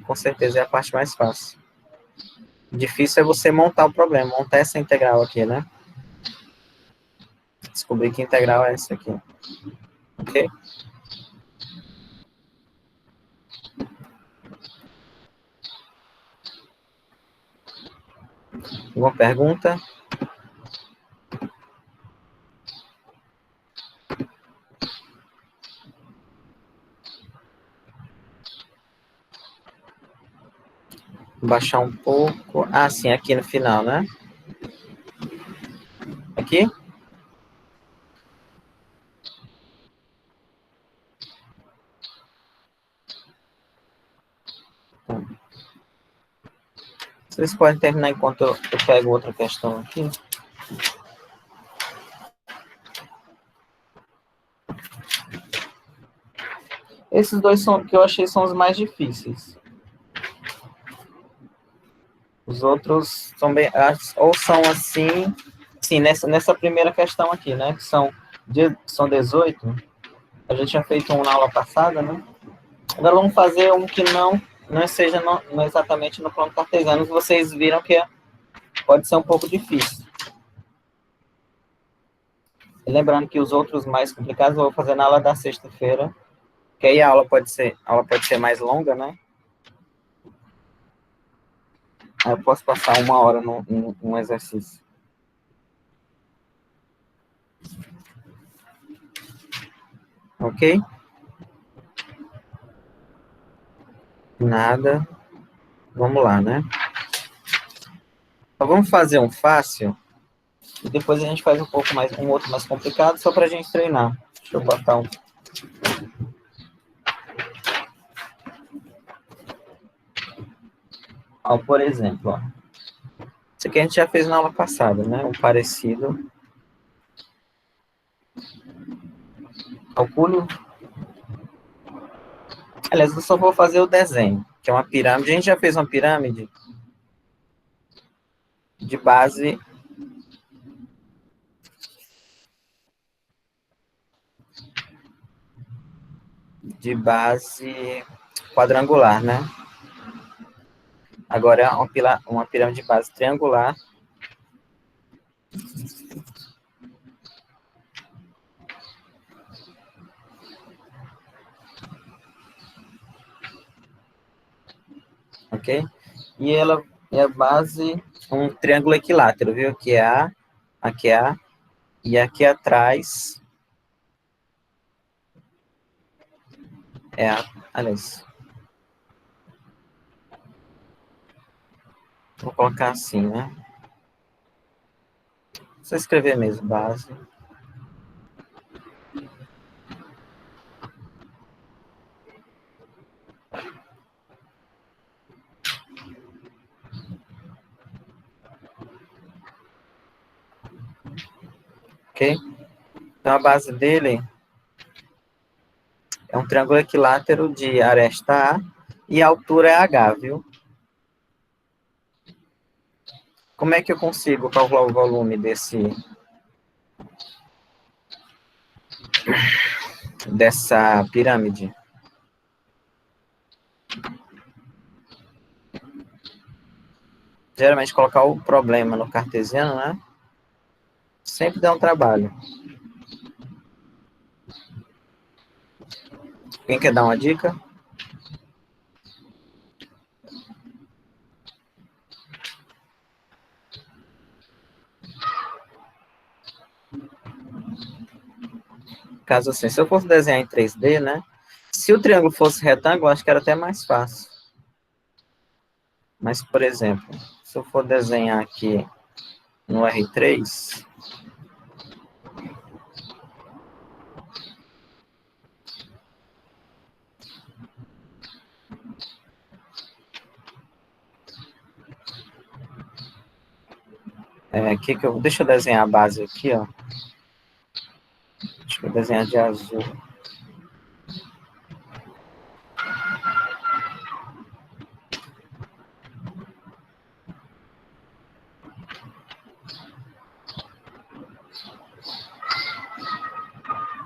com certeza é a parte mais fácil. Difícil é você montar o problema, montar essa integral aqui, né? Descobrir que integral é essa aqui. Ok? Alguma pergunta? Baixar um pouco. Ah, sim, aqui no final, né? Aqui? Vocês podem terminar enquanto eu pego outra questão aqui. Esses dois são que eu achei são os mais difíceis. Os outros são bem, ou são assim, sim, nessa primeira questão aqui, né? Que são 18. A gente tinha feito um na aula passada, né? Agora vamos fazer um que não seja não exatamente no plano cartesiano. Vocês viram que pode ser um pouco difícil. E lembrando que os outros mais complicados eu vou fazer na aula da sexta-feira, que aí a aula pode ser mais longa, né? Aí eu posso passar 1 hora num exercício. Ok? Nada. Vamos lá, né? Então, vamos fazer um fácil e depois a gente faz um outro mais complicado, só para a gente treinar. Deixa eu botar um. Ó, por exemplo, ó. Isso aqui a gente já fez na aula passada, né? Um parecido. Calcule. Aliás, eu só vou fazer o desenho, que é uma pirâmide. A gente já fez uma pirâmide de base quadrangular, né? Agora é uma pirâmide de base triangular. Ok? E ela é a base um triângulo equilátero, viu? Aqui é A, e aqui atrás aliás, vou colocar assim, né? Só escrever mesmo, base. Ok? Então, a base dele é um triângulo equilátero de aresta A e a altura é H, viu? Como é que eu consigo calcular o volume dessa pirâmide? Geralmente, colocar o problema no cartesiano, né? Sempre dá um trabalho. Quem quer dar uma dica? Caso assim, se eu fosse desenhar em 3D, né? Se o triângulo fosse retângulo, acho que era até mais fácil. Mas, por exemplo, se eu for desenhar aqui no R3, deixa eu desenhar a base aqui, ó. Deixa eu desenhar de azul.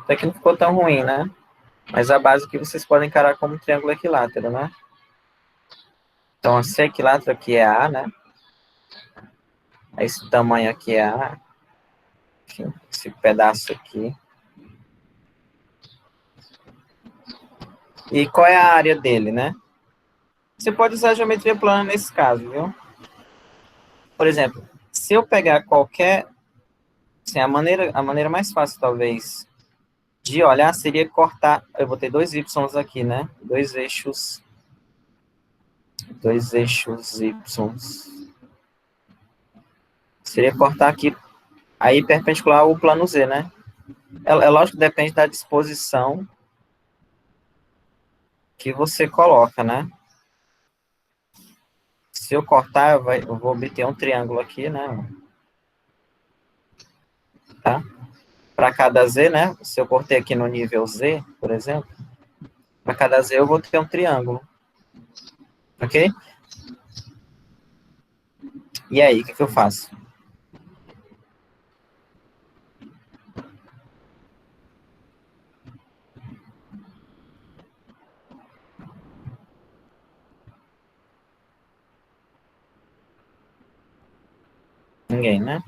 Até que não ficou tão ruim, né? Mas a base aqui vocês podem encarar como um triângulo equilátero, né? Então, esse equilátero aqui é A, né? Esse tamanho aqui é A. Enfim, esse pedaço aqui. E qual é a área dele, né? Você pode usar a geometria plana nesse caso, viu? Por exemplo, se eu pegar qualquer... Assim, a maneira mais fácil, talvez, de olhar seria cortar... Eu botei dois Y aqui, né? Dois eixos Y. Seria cortar aqui, aí perpendicular ao plano Z, né? É lógico que depende da disposição que você coloca, né? Se eu cortar, eu vou obter um triângulo aqui, né? Tá? Para cada Z, né? Se eu cortei aqui no nível Z, por exemplo, para cada Z eu vou ter um triângulo. Ok? E aí, o que eu faço? Ninguém, né?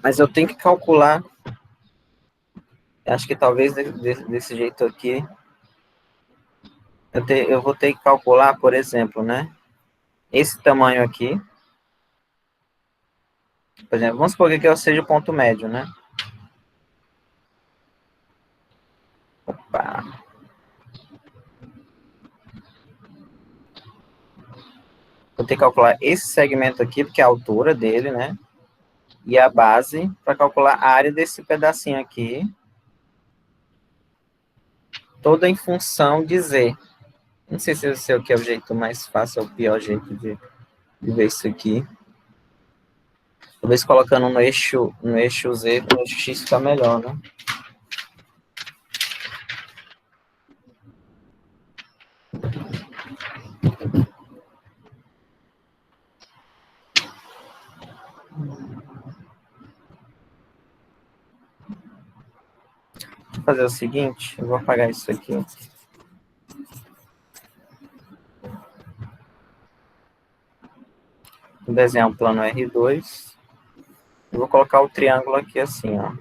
Mas eu tenho que calcular, acho que talvez desse jeito aqui, eu vou ter que calcular, por exemplo, né? Esse tamanho aqui, por exemplo, vamos supor que eu seja o ponto médio, né? Opa. Vou ter que calcular esse segmento aqui, porque é a altura dele, né? E a base, para calcular a área desse pedacinho aqui, toda em função de Z. Não sei se esse é o jeito mais fácil ou o pior jeito de ver isso aqui. Talvez colocando no eixo Z, no eixo X fica melhor, né? Vou fazer o seguinte, eu vou apagar isso aqui. Vou desenhar um plano R2. Eu vou colocar o triângulo aqui assim, ó.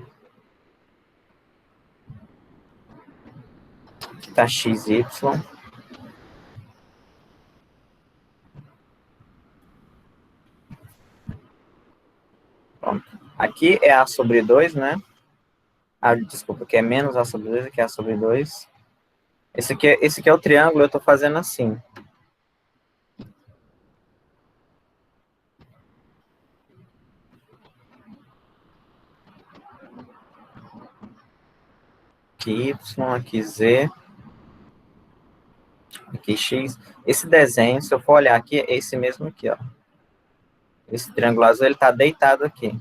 Aqui tá XY. Pronto. Aqui é A sobre 2, né? Ah, desculpa, que é menos A sobre 2, aqui é A sobre 2. Esse aqui é o triângulo, eu estou fazendo assim. Aqui Y, aqui Z, aqui X. Esse desenho, se eu for olhar aqui, é esse mesmo aqui, ó. Esse triângulo azul, ele está deitado aqui.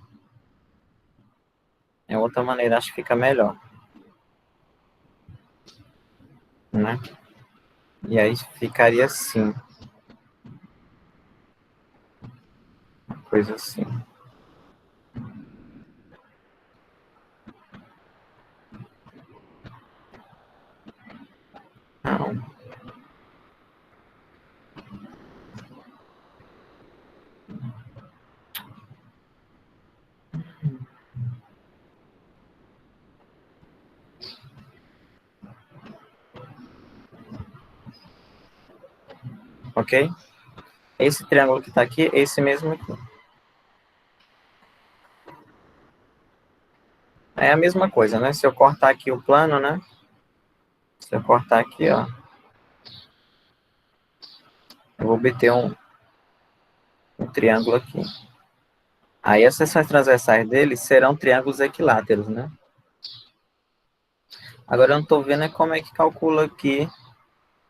É outra maneira, acho que fica melhor. Né? E aí ficaria assim. Uma coisa assim. Não. Ok? Esse triângulo que está aqui, esse mesmo aqui. É a mesma coisa, né? Se eu cortar aqui o plano, né? Se eu cortar aqui, ó. Eu vou obter um triângulo aqui. Aí as seções transversais dele serão triângulos equiláteros, né? Agora eu não estou vendo como é que calcula aqui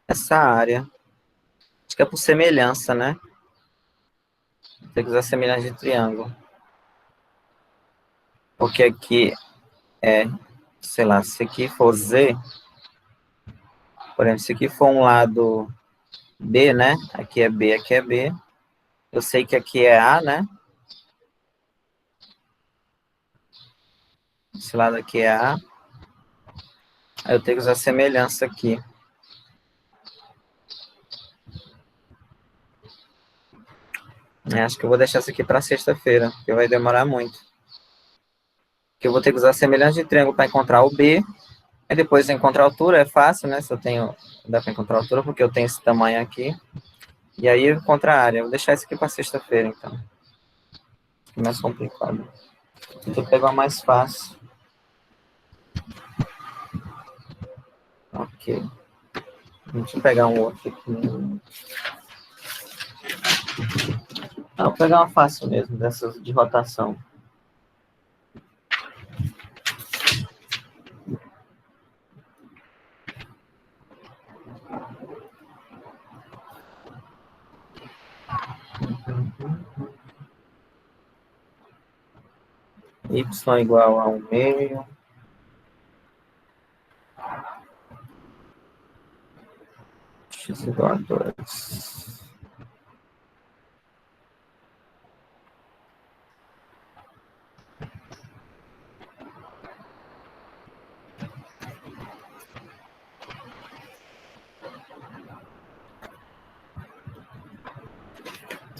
essa área. Acho que é por semelhança, né? Tem que usar semelhança de triângulo. Porque aqui é, sei lá, se aqui for Z, por exemplo, se aqui for um lado B, né? Aqui é B, aqui é B. Eu sei que aqui é A, né? Esse lado aqui é A. Aí eu tenho que usar semelhança aqui. Acho que eu vou deixar isso aqui para sexta-feira, porque vai demorar muito. Porque eu vou ter que usar semelhança de triângulo para encontrar o B. Aí depois encontrar a altura é fácil, né? Se eu tenho, dá para encontrar a altura, porque eu tenho esse tamanho aqui. E aí eu encontro a área. Vou deixar isso aqui para sexta-feira, então. É mais complicado. Vou pegar mais fácil. Ok. Deixa eu pegar um outro aqui. Não, vou pegar uma fácil mesmo, dessas de rotação. Y igual a 1/2. X igual a 2.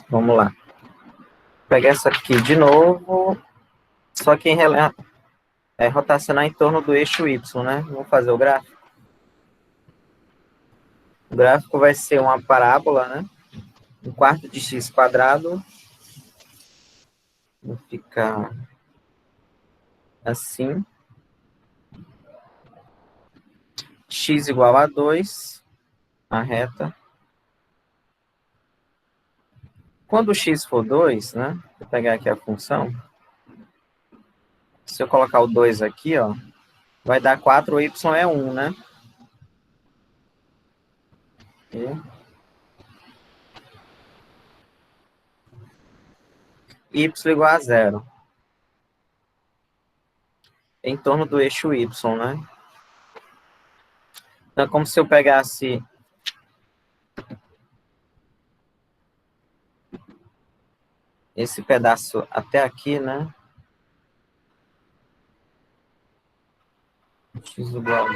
Vamos lá. Vou pegar essa aqui de novo. Só que rotacionar em torno do eixo Y, né? Vamos fazer o gráfico. O gráfico vai ser uma parábola, né? 1/4 de x quadrado. Vou ficar assim. X igual a 2, a reta. Quando o x for 2, né? Vou pegar aqui a função. Se eu colocar o 2 aqui, ó, vai dar 4y é 1, né? Y igual a 0. Em torno do eixo Y, né? Então, é como se eu pegasse esse pedaço até aqui, né? X igual a...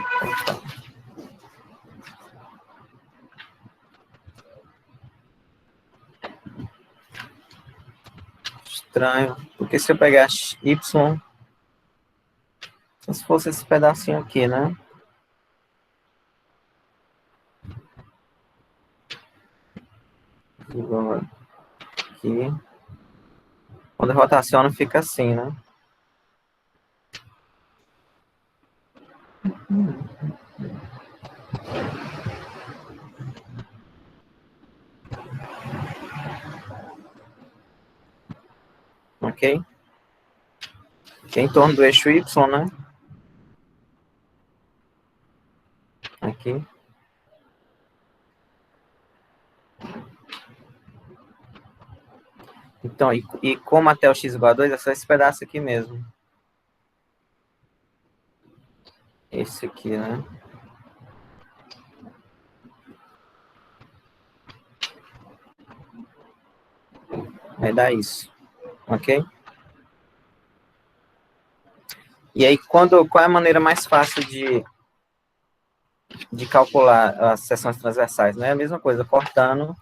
Estranho, porque se eu pegar Y, se fosse esse pedacinho aqui, né? Igual aqui. Quando rotaciona, fica assim, né? Ok? Aqui é em torno do eixo Y, né? Aqui. Então, e como até o x igual a 2, é só esse pedaço aqui mesmo. Esse aqui, né? Vai dar isso. Ok? E aí, qual é a maneira mais fácil de calcular as seções transversais? Né? A mesma coisa, cortando.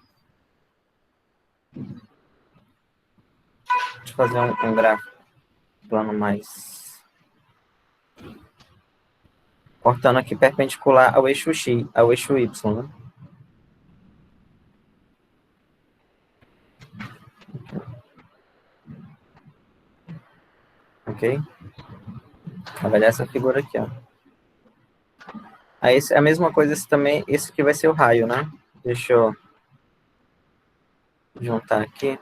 Deixa eu fazer um gráfico, plano mais... Cortando aqui perpendicular ao eixo X, ao eixo Y, né? Ok? Vai dar essa figura aqui, ó. Aí, a mesma coisa, esse aqui vai ser o raio, né? Deixa eu juntar aqui.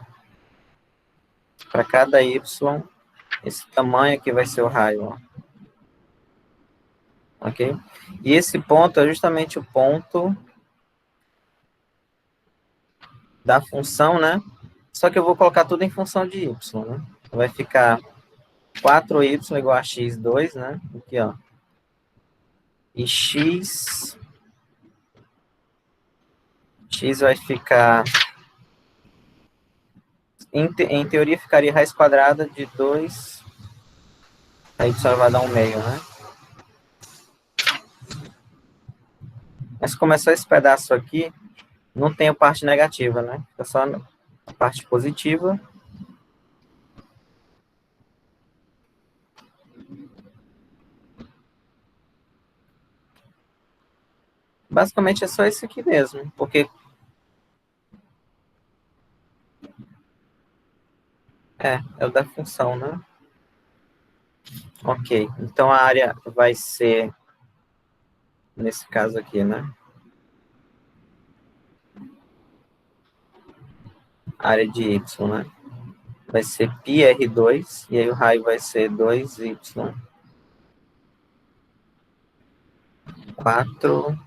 Para cada Y, esse tamanho aqui vai ser o raio, ó. Ok? E esse ponto é justamente o ponto da função, né? Só que eu vou colocar tudo em função de y, né? Vai ficar 4y igual a x2, né? Aqui, ó. E x vai ficar... Em teoria, ficaria raiz quadrada de 2. A y vai dar 1/2, né? Mas como é só esse pedaço aqui, não tem a parte negativa, né? É só a parte positiva. Basicamente é só isso aqui mesmo, porque é o da função, né? Ok, então a área vai ser, nesse caso aqui, né? A área de y, né? Vai ser πr2, e aí o raio vai ser 2y4,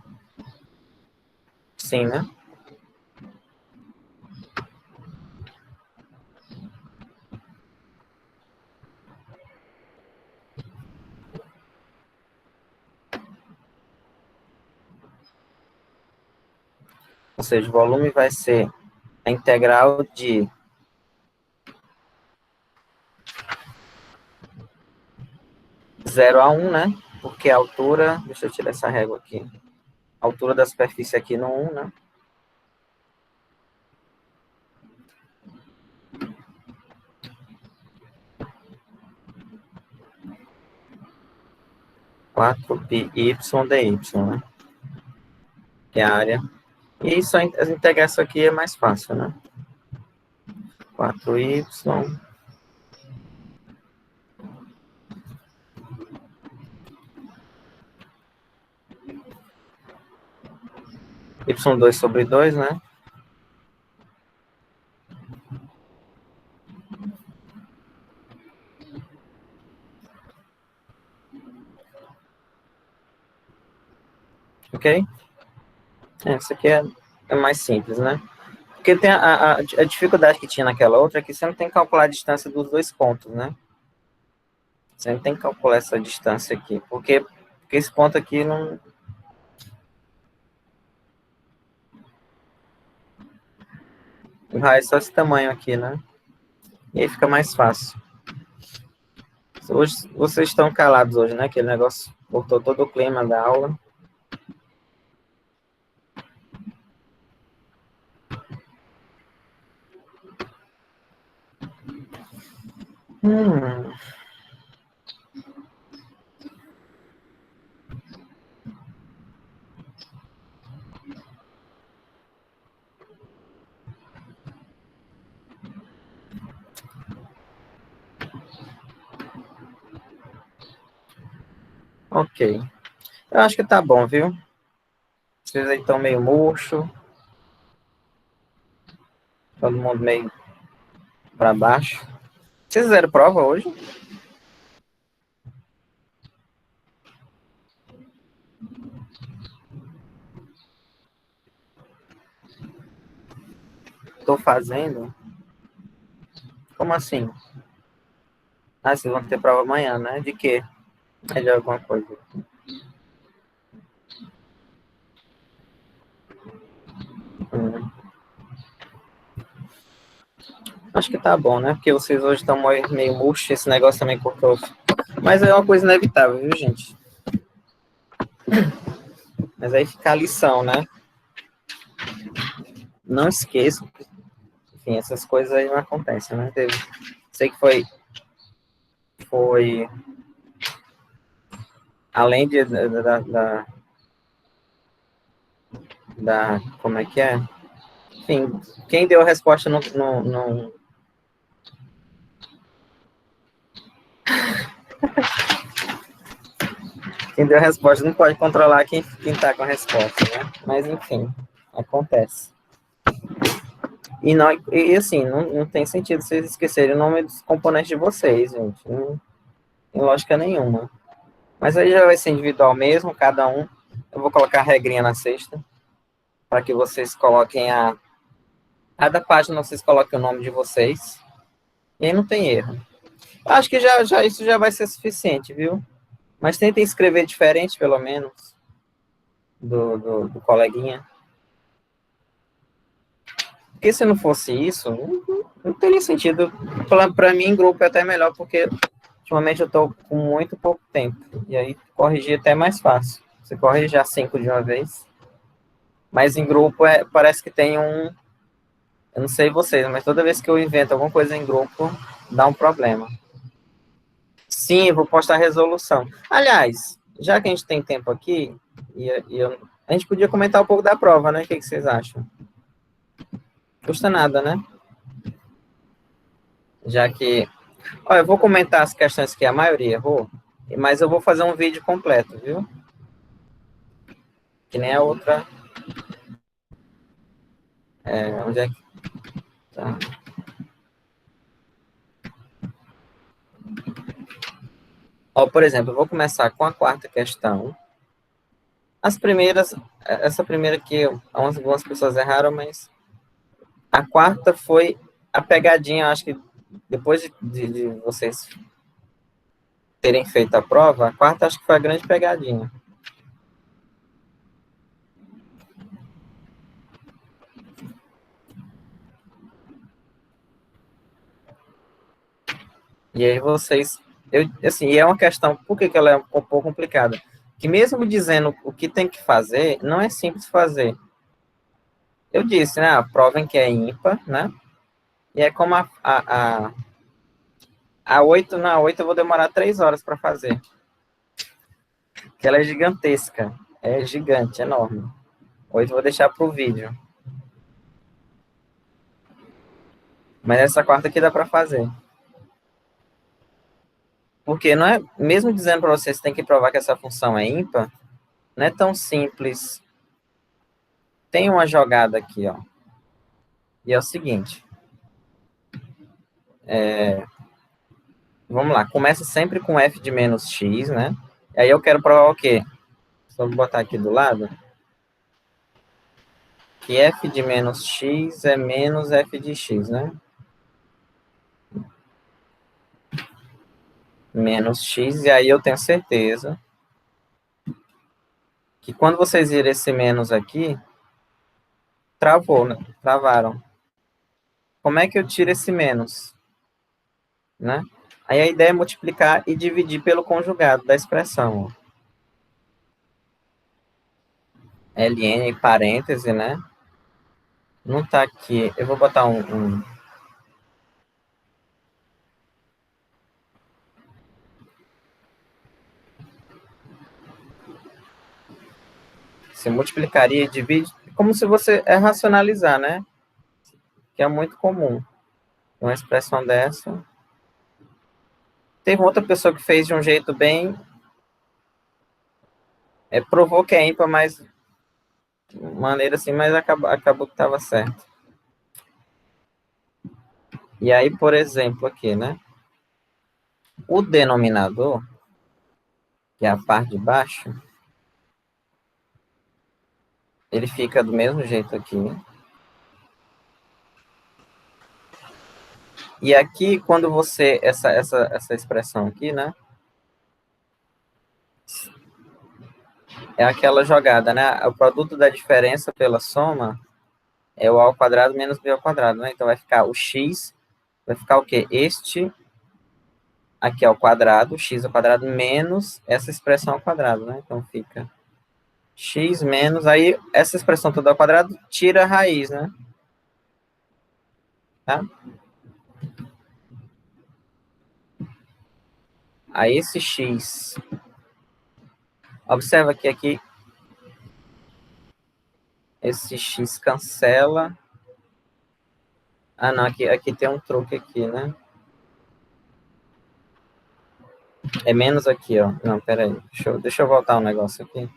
sim, né? Ou seja, o volume vai ser a integral de 0 a 1, né? Porque a altura, deixa eu tirar essa régua aqui, a altura da superfície aqui no 1, né? Quatro pi y dy, né? Que é a área. E só integrar isso aqui é mais fácil, né? 4y y2/2, né? Ok? Isso aqui é mais simples, né? Porque tem a dificuldade que tinha naquela outra é que você não tem que calcular a distância dos dois pontos, né? Você não tem que calcular essa distância aqui, porque esse ponto aqui não... O raio é só esse tamanho aqui, né? E aí fica mais fácil. Hoje, vocês estão calados hoje, né? Aquele negócio voltou todo o clima da aula. Hum, ok. Eu acho que tá bom, viu? Vocês aí estão meio murcho, todo mundo meio para baixo. Vocês fizeram prova hoje? Tô fazendo? Como assim? Ah, vocês vão ter prova amanhã, né? De quê? É de alguma coisa. Hum. Acho que tá bom, né? Porque vocês hoje estão meio murchos, esse negócio também cortou. Mas é uma coisa inevitável, viu, gente? Mas aí fica a lição, né? Não esqueçam. Enfim, essas coisas aí não acontecem, né? Sei que foi além como é que é? Enfim, quem deu a resposta não. Quem deu a resposta não pode controlar quem tá com a resposta, né? Mas, enfim, acontece. E assim, não tem sentido vocês esquecerem o nome dos componentes de vocês, gente. Não tem lógica nenhuma. Mas aí já vai ser individual mesmo, cada um. Eu vou colocar a regrinha na sexta, para que vocês coloquem cada página vocês coloquem o nome de vocês. E aí não tem erro. Acho que isso já vai ser suficiente, viu? Mas tentem escrever diferente, pelo menos, do coleguinha. Porque se não fosse isso, não teria sentido. Para mim, em grupo é até melhor, porque ultimamente eu estou com muito pouco tempo. E aí, corrigir até é mais fácil. Você corrige já 5 de uma vez. Mas em grupo, parece que tem um... Eu não sei vocês, mas toda vez que eu invento alguma coisa em grupo, dá um problema. Sim, eu vou postar a resolução. Aliás, já que a gente tem tempo aqui, e eu A gente podia comentar um pouco da prova, né? O que vocês acham? Custa nada, né? Já que... Ó, eu vou comentar as questões que a maioria errou, mas eu vou fazer um vídeo completo, viu? Que nem a outra... onde é que tá? Ó, por exemplo, eu vou começar com a quarta questão. As primeiras... Essa primeira aqui, algumas pessoas erraram, mas... A quarta foi a pegadinha, acho que depois de vocês terem feito a prova, a quarta acho que foi a grande pegadinha. E aí vocês... assim, é uma questão... Por que ela é um pouco complicada? Que mesmo dizendo o que tem que fazer, não é simples fazer. Eu disse, né? Provem que é ímpar, né? E é como a 8, na 8 eu vou demorar 3 horas para fazer. Que ela é gigantesca. É gigante, enorme. 8 eu vou deixar para o vídeo. Mas essa quarta aqui dá para fazer. Porque não é, mesmo dizendo para vocês que tem que provar que essa função é ímpar, não é tão simples. Tem uma jogada aqui, ó. E é o seguinte. Vamos lá. Começa sempre com f de menos x, né? E aí eu quero provar o quê? Só vou botar aqui do lado. Que f de menos x é menos f de x, né? Menos x, e aí eu tenho certeza que quando vocês viram esse menos aqui, travou, né? Travaram. Como é que eu tiro esse menos? Né? Aí a ideia é multiplicar e dividir pelo conjugado da expressão. Ó. ln parêntese, né? Não tá aqui. Eu vou botar um... Você multiplicaria e divide como se você racionalizar, né? Que é muito comum. Uma expressão dessa. Teve outra pessoa que fez de um jeito bem... provou que é ímpar, mas de maneira assim, mas acabou que estava certo. E aí, por exemplo, aqui, né? O denominador, que é a parte de baixo, ele fica do mesmo jeito aqui. E aqui, quando você... Essa expressão aqui, né? É aquela jogada, né? O produto da diferença pela soma é o a ao quadrado menos b ao quadrado, né? Então vai ficar o x, vai ficar o quê? Este aqui ao quadrado, x ao quadrado menos essa expressão ao quadrado, né? Então fica x menos, aí essa expressão toda ao quadrado tira a raiz, né? Tá? Aí esse x, observa que aqui esse x cancela. Ah, não, aqui tem um truque aqui, né? É menos aqui, ó. Não, pera aí. Deixa eu voltar um negócio aqui.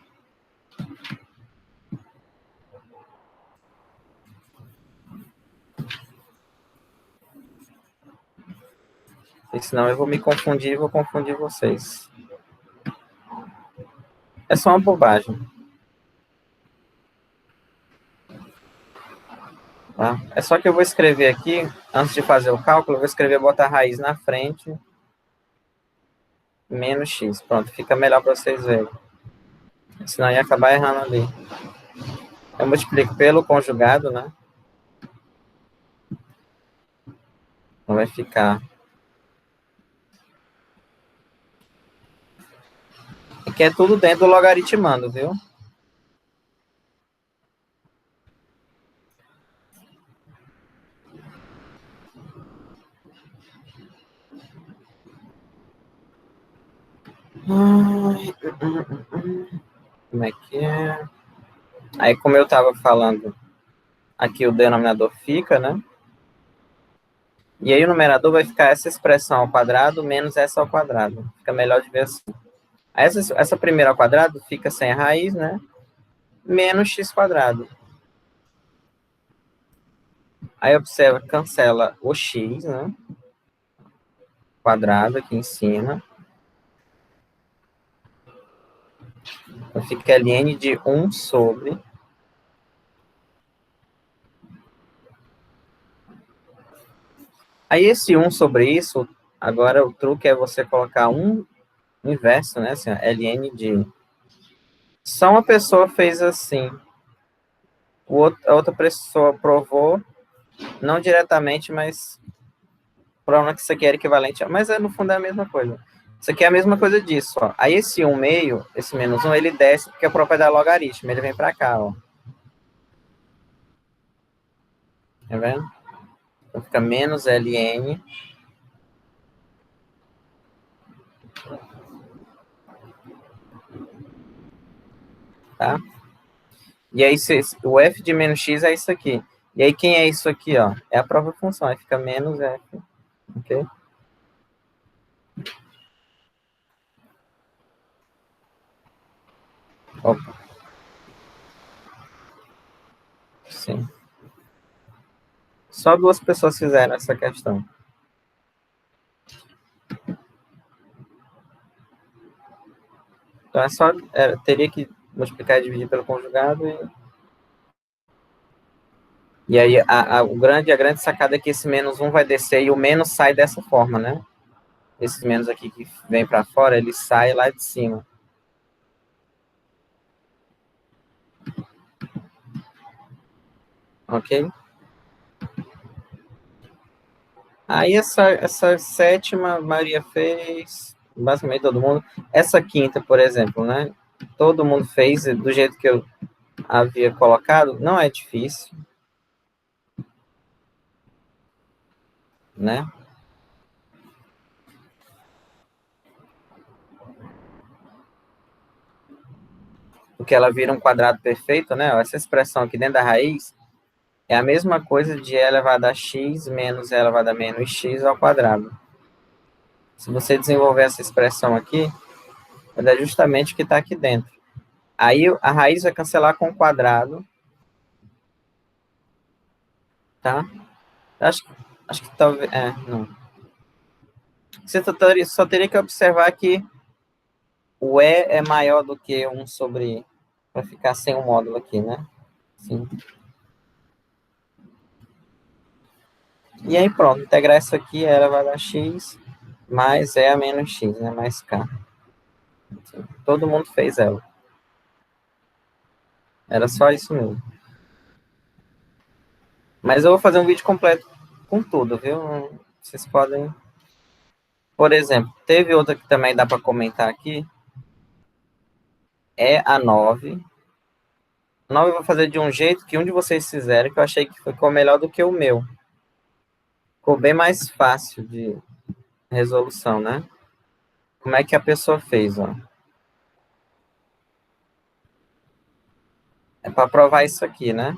Porque senão eu vou me confundir e vou confundir vocês. É só uma bobagem. Tá? É só que eu vou escrever aqui, antes de fazer o cálculo, eu vou escrever, botar a raiz na frente, menos x. Pronto, fica melhor para vocês verem. Senão ia acabar errando ali. Eu multiplico pelo conjugado, né? Então vai ficar... Aqui é tudo dentro do logaritmando, viu? Como é que é? Aí, como eu estava falando, aqui o denominador fica, né? E aí o numerador vai ficar essa expressão ao quadrado menos essa ao quadrado. Fica melhor de ver assim. Essa primeira ao quadrado fica sem a raiz, né? Menos x quadrado. Aí observa, cancela o x, né? Quadrado aqui em cima. Então fica ln de 1 sobre. Aí esse 1 sobre isso, agora o truque é você colocar 1 inverso, né? Assim, ó, ln de... Só uma pessoa fez assim. A outra pessoa provou, não diretamente, mas prova que isso aqui era equivalente. Mas no fundo é a mesma coisa. Isso aqui é a mesma coisa disso, ó. Aí esse 1 meio, esse menos 1, ele desce porque é a propriedade logarítmica. Ele vem para cá, ó. Tá vendo? Então fica menos ln. Tá? E aí o f de menos x é isso aqui. E aí quem é isso aqui, ó? É a própria função. Aí fica menos f. Ok? Opa. Sim. Só duas pessoas fizeram essa questão. Então teria que multiplicar e dividir pelo conjugado e aí a grande sacada é que esse menos 1 vai descer e o menos sai dessa forma, né? Esse menos aqui que vem para fora, ele sai lá de cima. Ok? Aí essa sétima, Maria fez, basicamente todo mundo. Essa quinta, por exemplo, né? Todo mundo fez do jeito que eu havia colocado. Não é difícil, né? Porque ela vira um quadrado perfeito, né? Essa expressão aqui dentro da raiz é a mesma coisa de e elevado a x menos e elevado a menos x ao quadrado. Se você desenvolver essa expressão aqui, é justamente o que está aqui dentro. Aí a raiz vai cancelar com o quadrado, tá? Acho, acho que talvez... não. Você só teria que observar que o E é maior do que 1 sobre... Para ficar sem o módulo aqui, né? Sim. E aí pronto, integrar isso aqui é elevado a x mais E a menos x, né? Mais k. Todo mundo fez ela. Era só isso mesmo. Mas eu vou fazer um vídeo completo com tudo, viu? Vocês podem... Por exemplo, teve outra que também dá para comentar aqui. É a 9. A 9 eu vou fazer de um jeito que um de vocês fizeram, que eu achei que ficou melhor do que o meu. Ficou bem mais fácil de resolução, né? Como é que a pessoa fez, ó? É para provar isso aqui, né?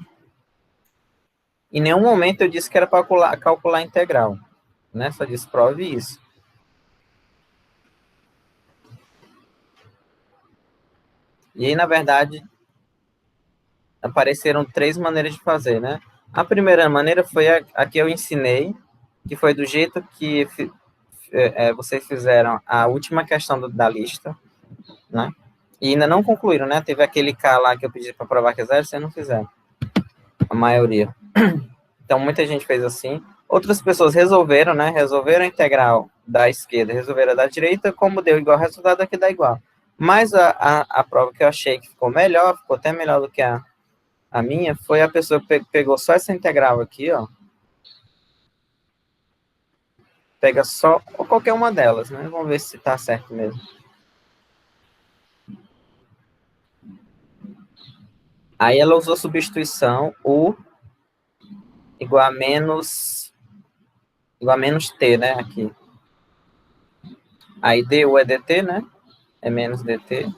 Em nenhum momento eu disse que era para calcular a integral, né? Só disse prove isso. E aí, na verdade, apareceram três maneiras de fazer, né? A primeira maneira foi a que eu ensinei, que foi do jeito que vocês fizeram a última questão da lista, né? E ainda não concluíram, né? Teve aquele K lá que eu pedi para provar que é zero, vocês não fizeram. A maioria. Então, muita gente fez assim. Outras pessoas resolveram, né? Resolveram a integral da esquerda, resolveram a da direita, como deu igual resultado, aqui dá igual. Mas a prova que eu achei que ficou melhor, ficou até melhor do que a minha, foi a pessoa que pegou só essa integral aqui, ó. Pega só, ou qualquer uma delas, né? Vamos ver se tá certo mesmo. Aí ela usou substituição, U igual a menos T, né? Aqui. Aí du é dt, né? É menos dt.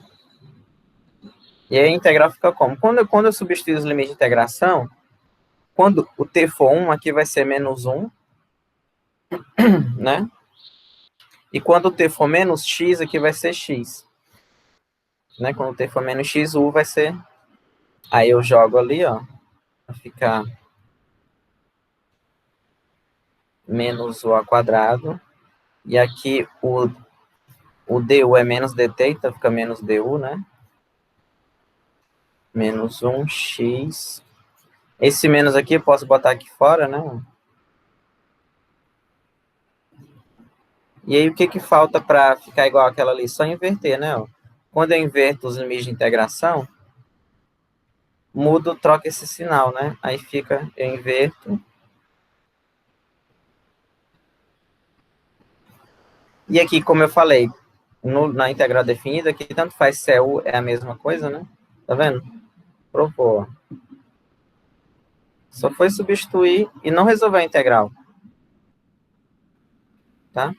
E aí a integral fica como? Quando eu substituir os limites de integração, quando o t for 1, aqui vai ser menos 1, né? E quando o t for menos x, aqui vai ser x. Né? Quando o t for menos x, u vai ser... Aí eu jogo ali, ó, vai ficar menos u ao quadrado. E aqui o du é menos dt, então fica menos du, né? Menos 1x. Esse menos aqui eu posso botar aqui fora, né? E aí, o que que falta para ficar igual aquela ali? Só inverter, né? Ó. Quando eu inverto os limites de integração, mudo, troca esse sinal, né? Aí fica, eu inverto. E aqui, como eu falei, na integral definida, aqui tanto faz se é u, é a mesma coisa, né? Tá vendo? Provou. Só foi substituir e não resolver a integral. Tá?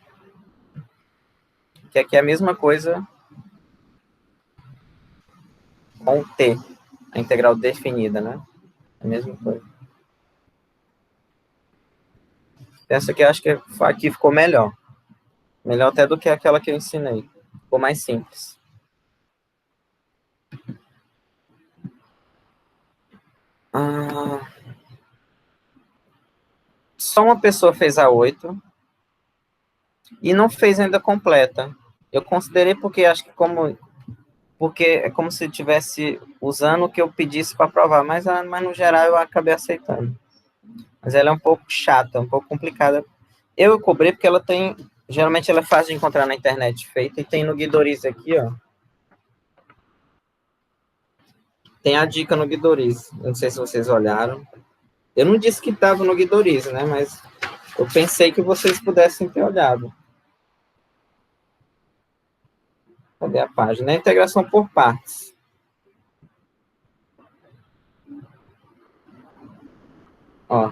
Que aqui é a mesma coisa com o t, a integral definida, né? A mesma coisa. Essa aqui eu acho que aqui ficou melhor. Melhor até do que aquela que eu ensinei. Ficou mais simples. Só uma pessoa fez a 8 e não fez ainda completa. Eu considerei porque acho que porque é como se estivesse usando o que eu pedisse para provar, mas no geral eu acabei aceitando. Mas ela é um pouco chata, um pouco complicada. Eu cobrei porque ela tem, geralmente ela é fácil de encontrar na internet feita, e tem no Guidoriz aqui, ó. Tem a dica no Guidoriz, não sei se vocês olharam. Eu não disse que estava no Guidoriz, né, mas eu pensei que vocês pudessem ter olhado. Cadê a página? É integração por partes. Ó.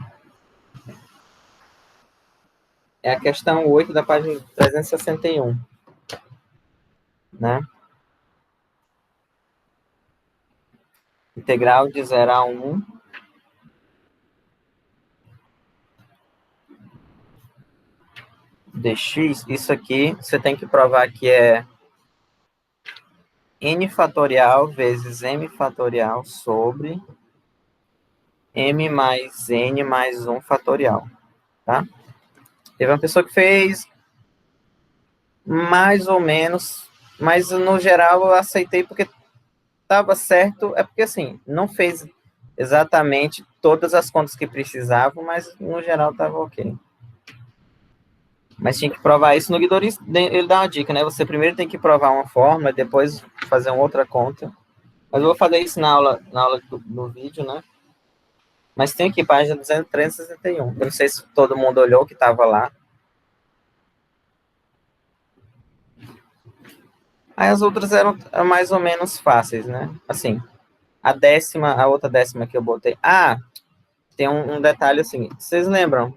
É a questão 8 da página 361. Né? Integral de 0 a 1 dx. Isso aqui você tem que provar que é n fatorial vezes m fatorial sobre m mais n mais 1 fatorial. Tá? Teve uma pessoa que fez mais ou menos, mas no geral eu aceitei porque estava certo. É porque assim, não fez exatamente todas as contas que precisavam, mas no geral estava ok. Mas tinha que provar isso no Guidoriz, ele dá uma dica, né? Você primeiro tem que provar uma fórmula, depois fazer uma outra conta. Mas eu vou fazer isso na aula do vídeo, né? Mas tem aqui, página 361. Eu não sei se todo mundo olhou que estava lá. Aí as outras eram mais ou menos fáceis, né? Assim, a outra décima que eu botei. Ah, tem um detalhe assim. Vocês lembram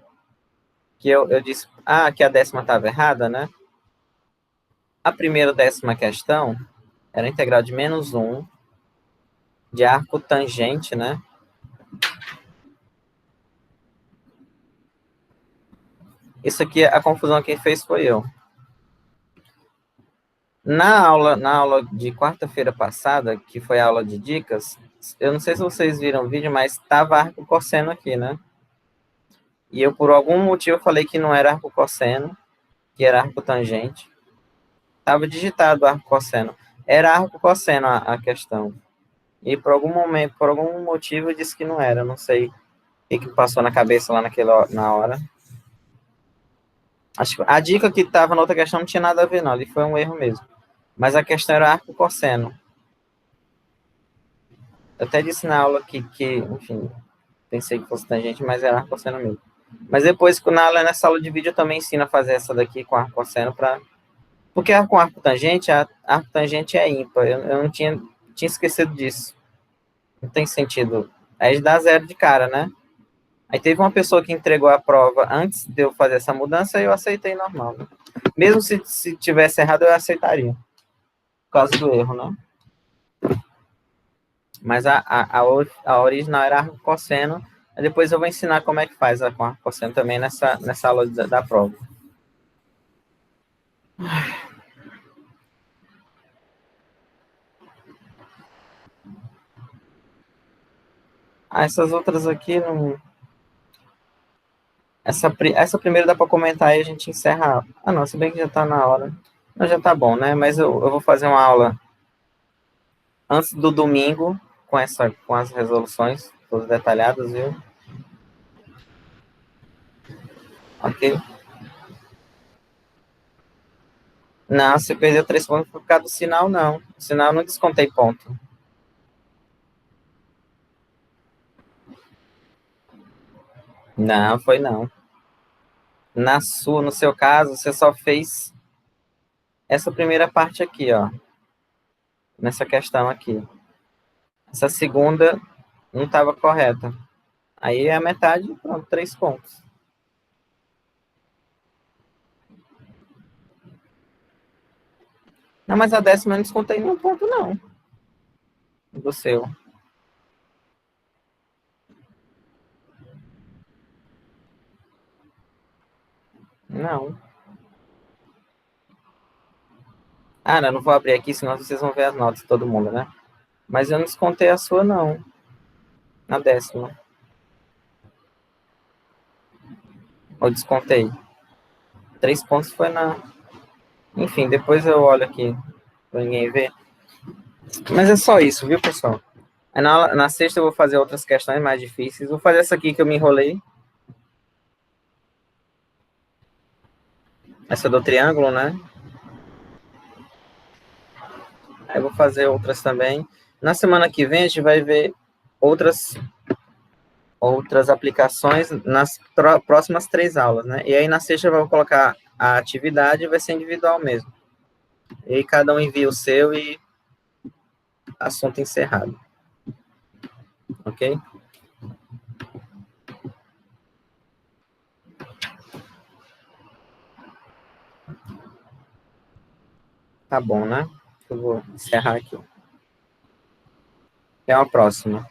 que eu disse, que a décima estava errada, né? A primeira décima questão era a integral de menos 1 de arco tangente, né? Isso aqui, a confusão quem fez foi eu. Na aula de quarta-feira passada, que foi a aula de dicas, eu não sei se vocês viram o vídeo, mas estava arco cosseno aqui, né? E eu, por algum motivo, falei que não era arco cosseno, que era arco tangente. Estava digitado arco cosseno. Era arco cosseno a questão. E por algum momento, por algum motivo, eu disse que não era. Eu não sei o que passou na cabeça lá na hora. Acho que a dica que estava na outra questão não tinha nada a ver, não. Ali foi um erro mesmo. Mas a questão era arco cosseno. Eu até disse na aula que enfim, pensei que fosse tangente, mas era arco cosseno mesmo. Mas depois, nessa aula de vídeo, eu também ensino a fazer essa daqui com arco cosseno para... Porque com arco tangente, arco tangente é ímpar. Eu não tinha esquecido disso. Não tem sentido. Aí dá 0 de cara, né? Aí teve uma pessoa que entregou a prova antes de eu fazer essa mudança e eu aceitei normal. Né? Mesmo se tivesse errado, eu aceitaria. Por causa do erro, né? Mas a original era arco-cosseno. Depois eu vou ensinar como é que faz com arco-cosseno também nessa aula da prova. Essas outras aqui não. Essa primeira dá para comentar e a gente encerra. Ah, não, se bem que já está na hora. Não, já tá bom, né? Mas eu vou fazer uma aula antes do domingo com as resoluções todas detalhadas, viu? Ok? Não, você perdeu 3 pontos por causa do sinal, não. O sinal eu não descontei ponto. Não, foi não. No seu caso, você só fez essa primeira parte aqui, ó. Nessa questão aqui. Essa segunda não estava correta. Aí é a metade, pronto, 3 pontos. Não, mas a décima eu não descontei nenhum ponto, não. Do seu. Não. Ah, não vou abrir aqui, senão vocês vão ver as notas de todo mundo, né? Mas eu não descontei a sua, não. Na décima. Eu descontei. 3 pontos foi na. Enfim, depois eu olho aqui pra ninguém ver. Mas é só isso, viu, pessoal? Aí na sexta eu vou fazer outras questões mais difíceis. Vou fazer essa aqui que eu me enrolei. Essa do triângulo, né? Aí eu vou fazer outras também. Na semana que vem a gente vai ver outras aplicações nas próximas 3 aulas, né? E aí na sexta eu vou colocar a atividade e vai ser individual mesmo. E aí cada um envia o seu e assunto encerrado. Ok? Tá bom, né? Eu vou encerrar aqui. Até a próxima.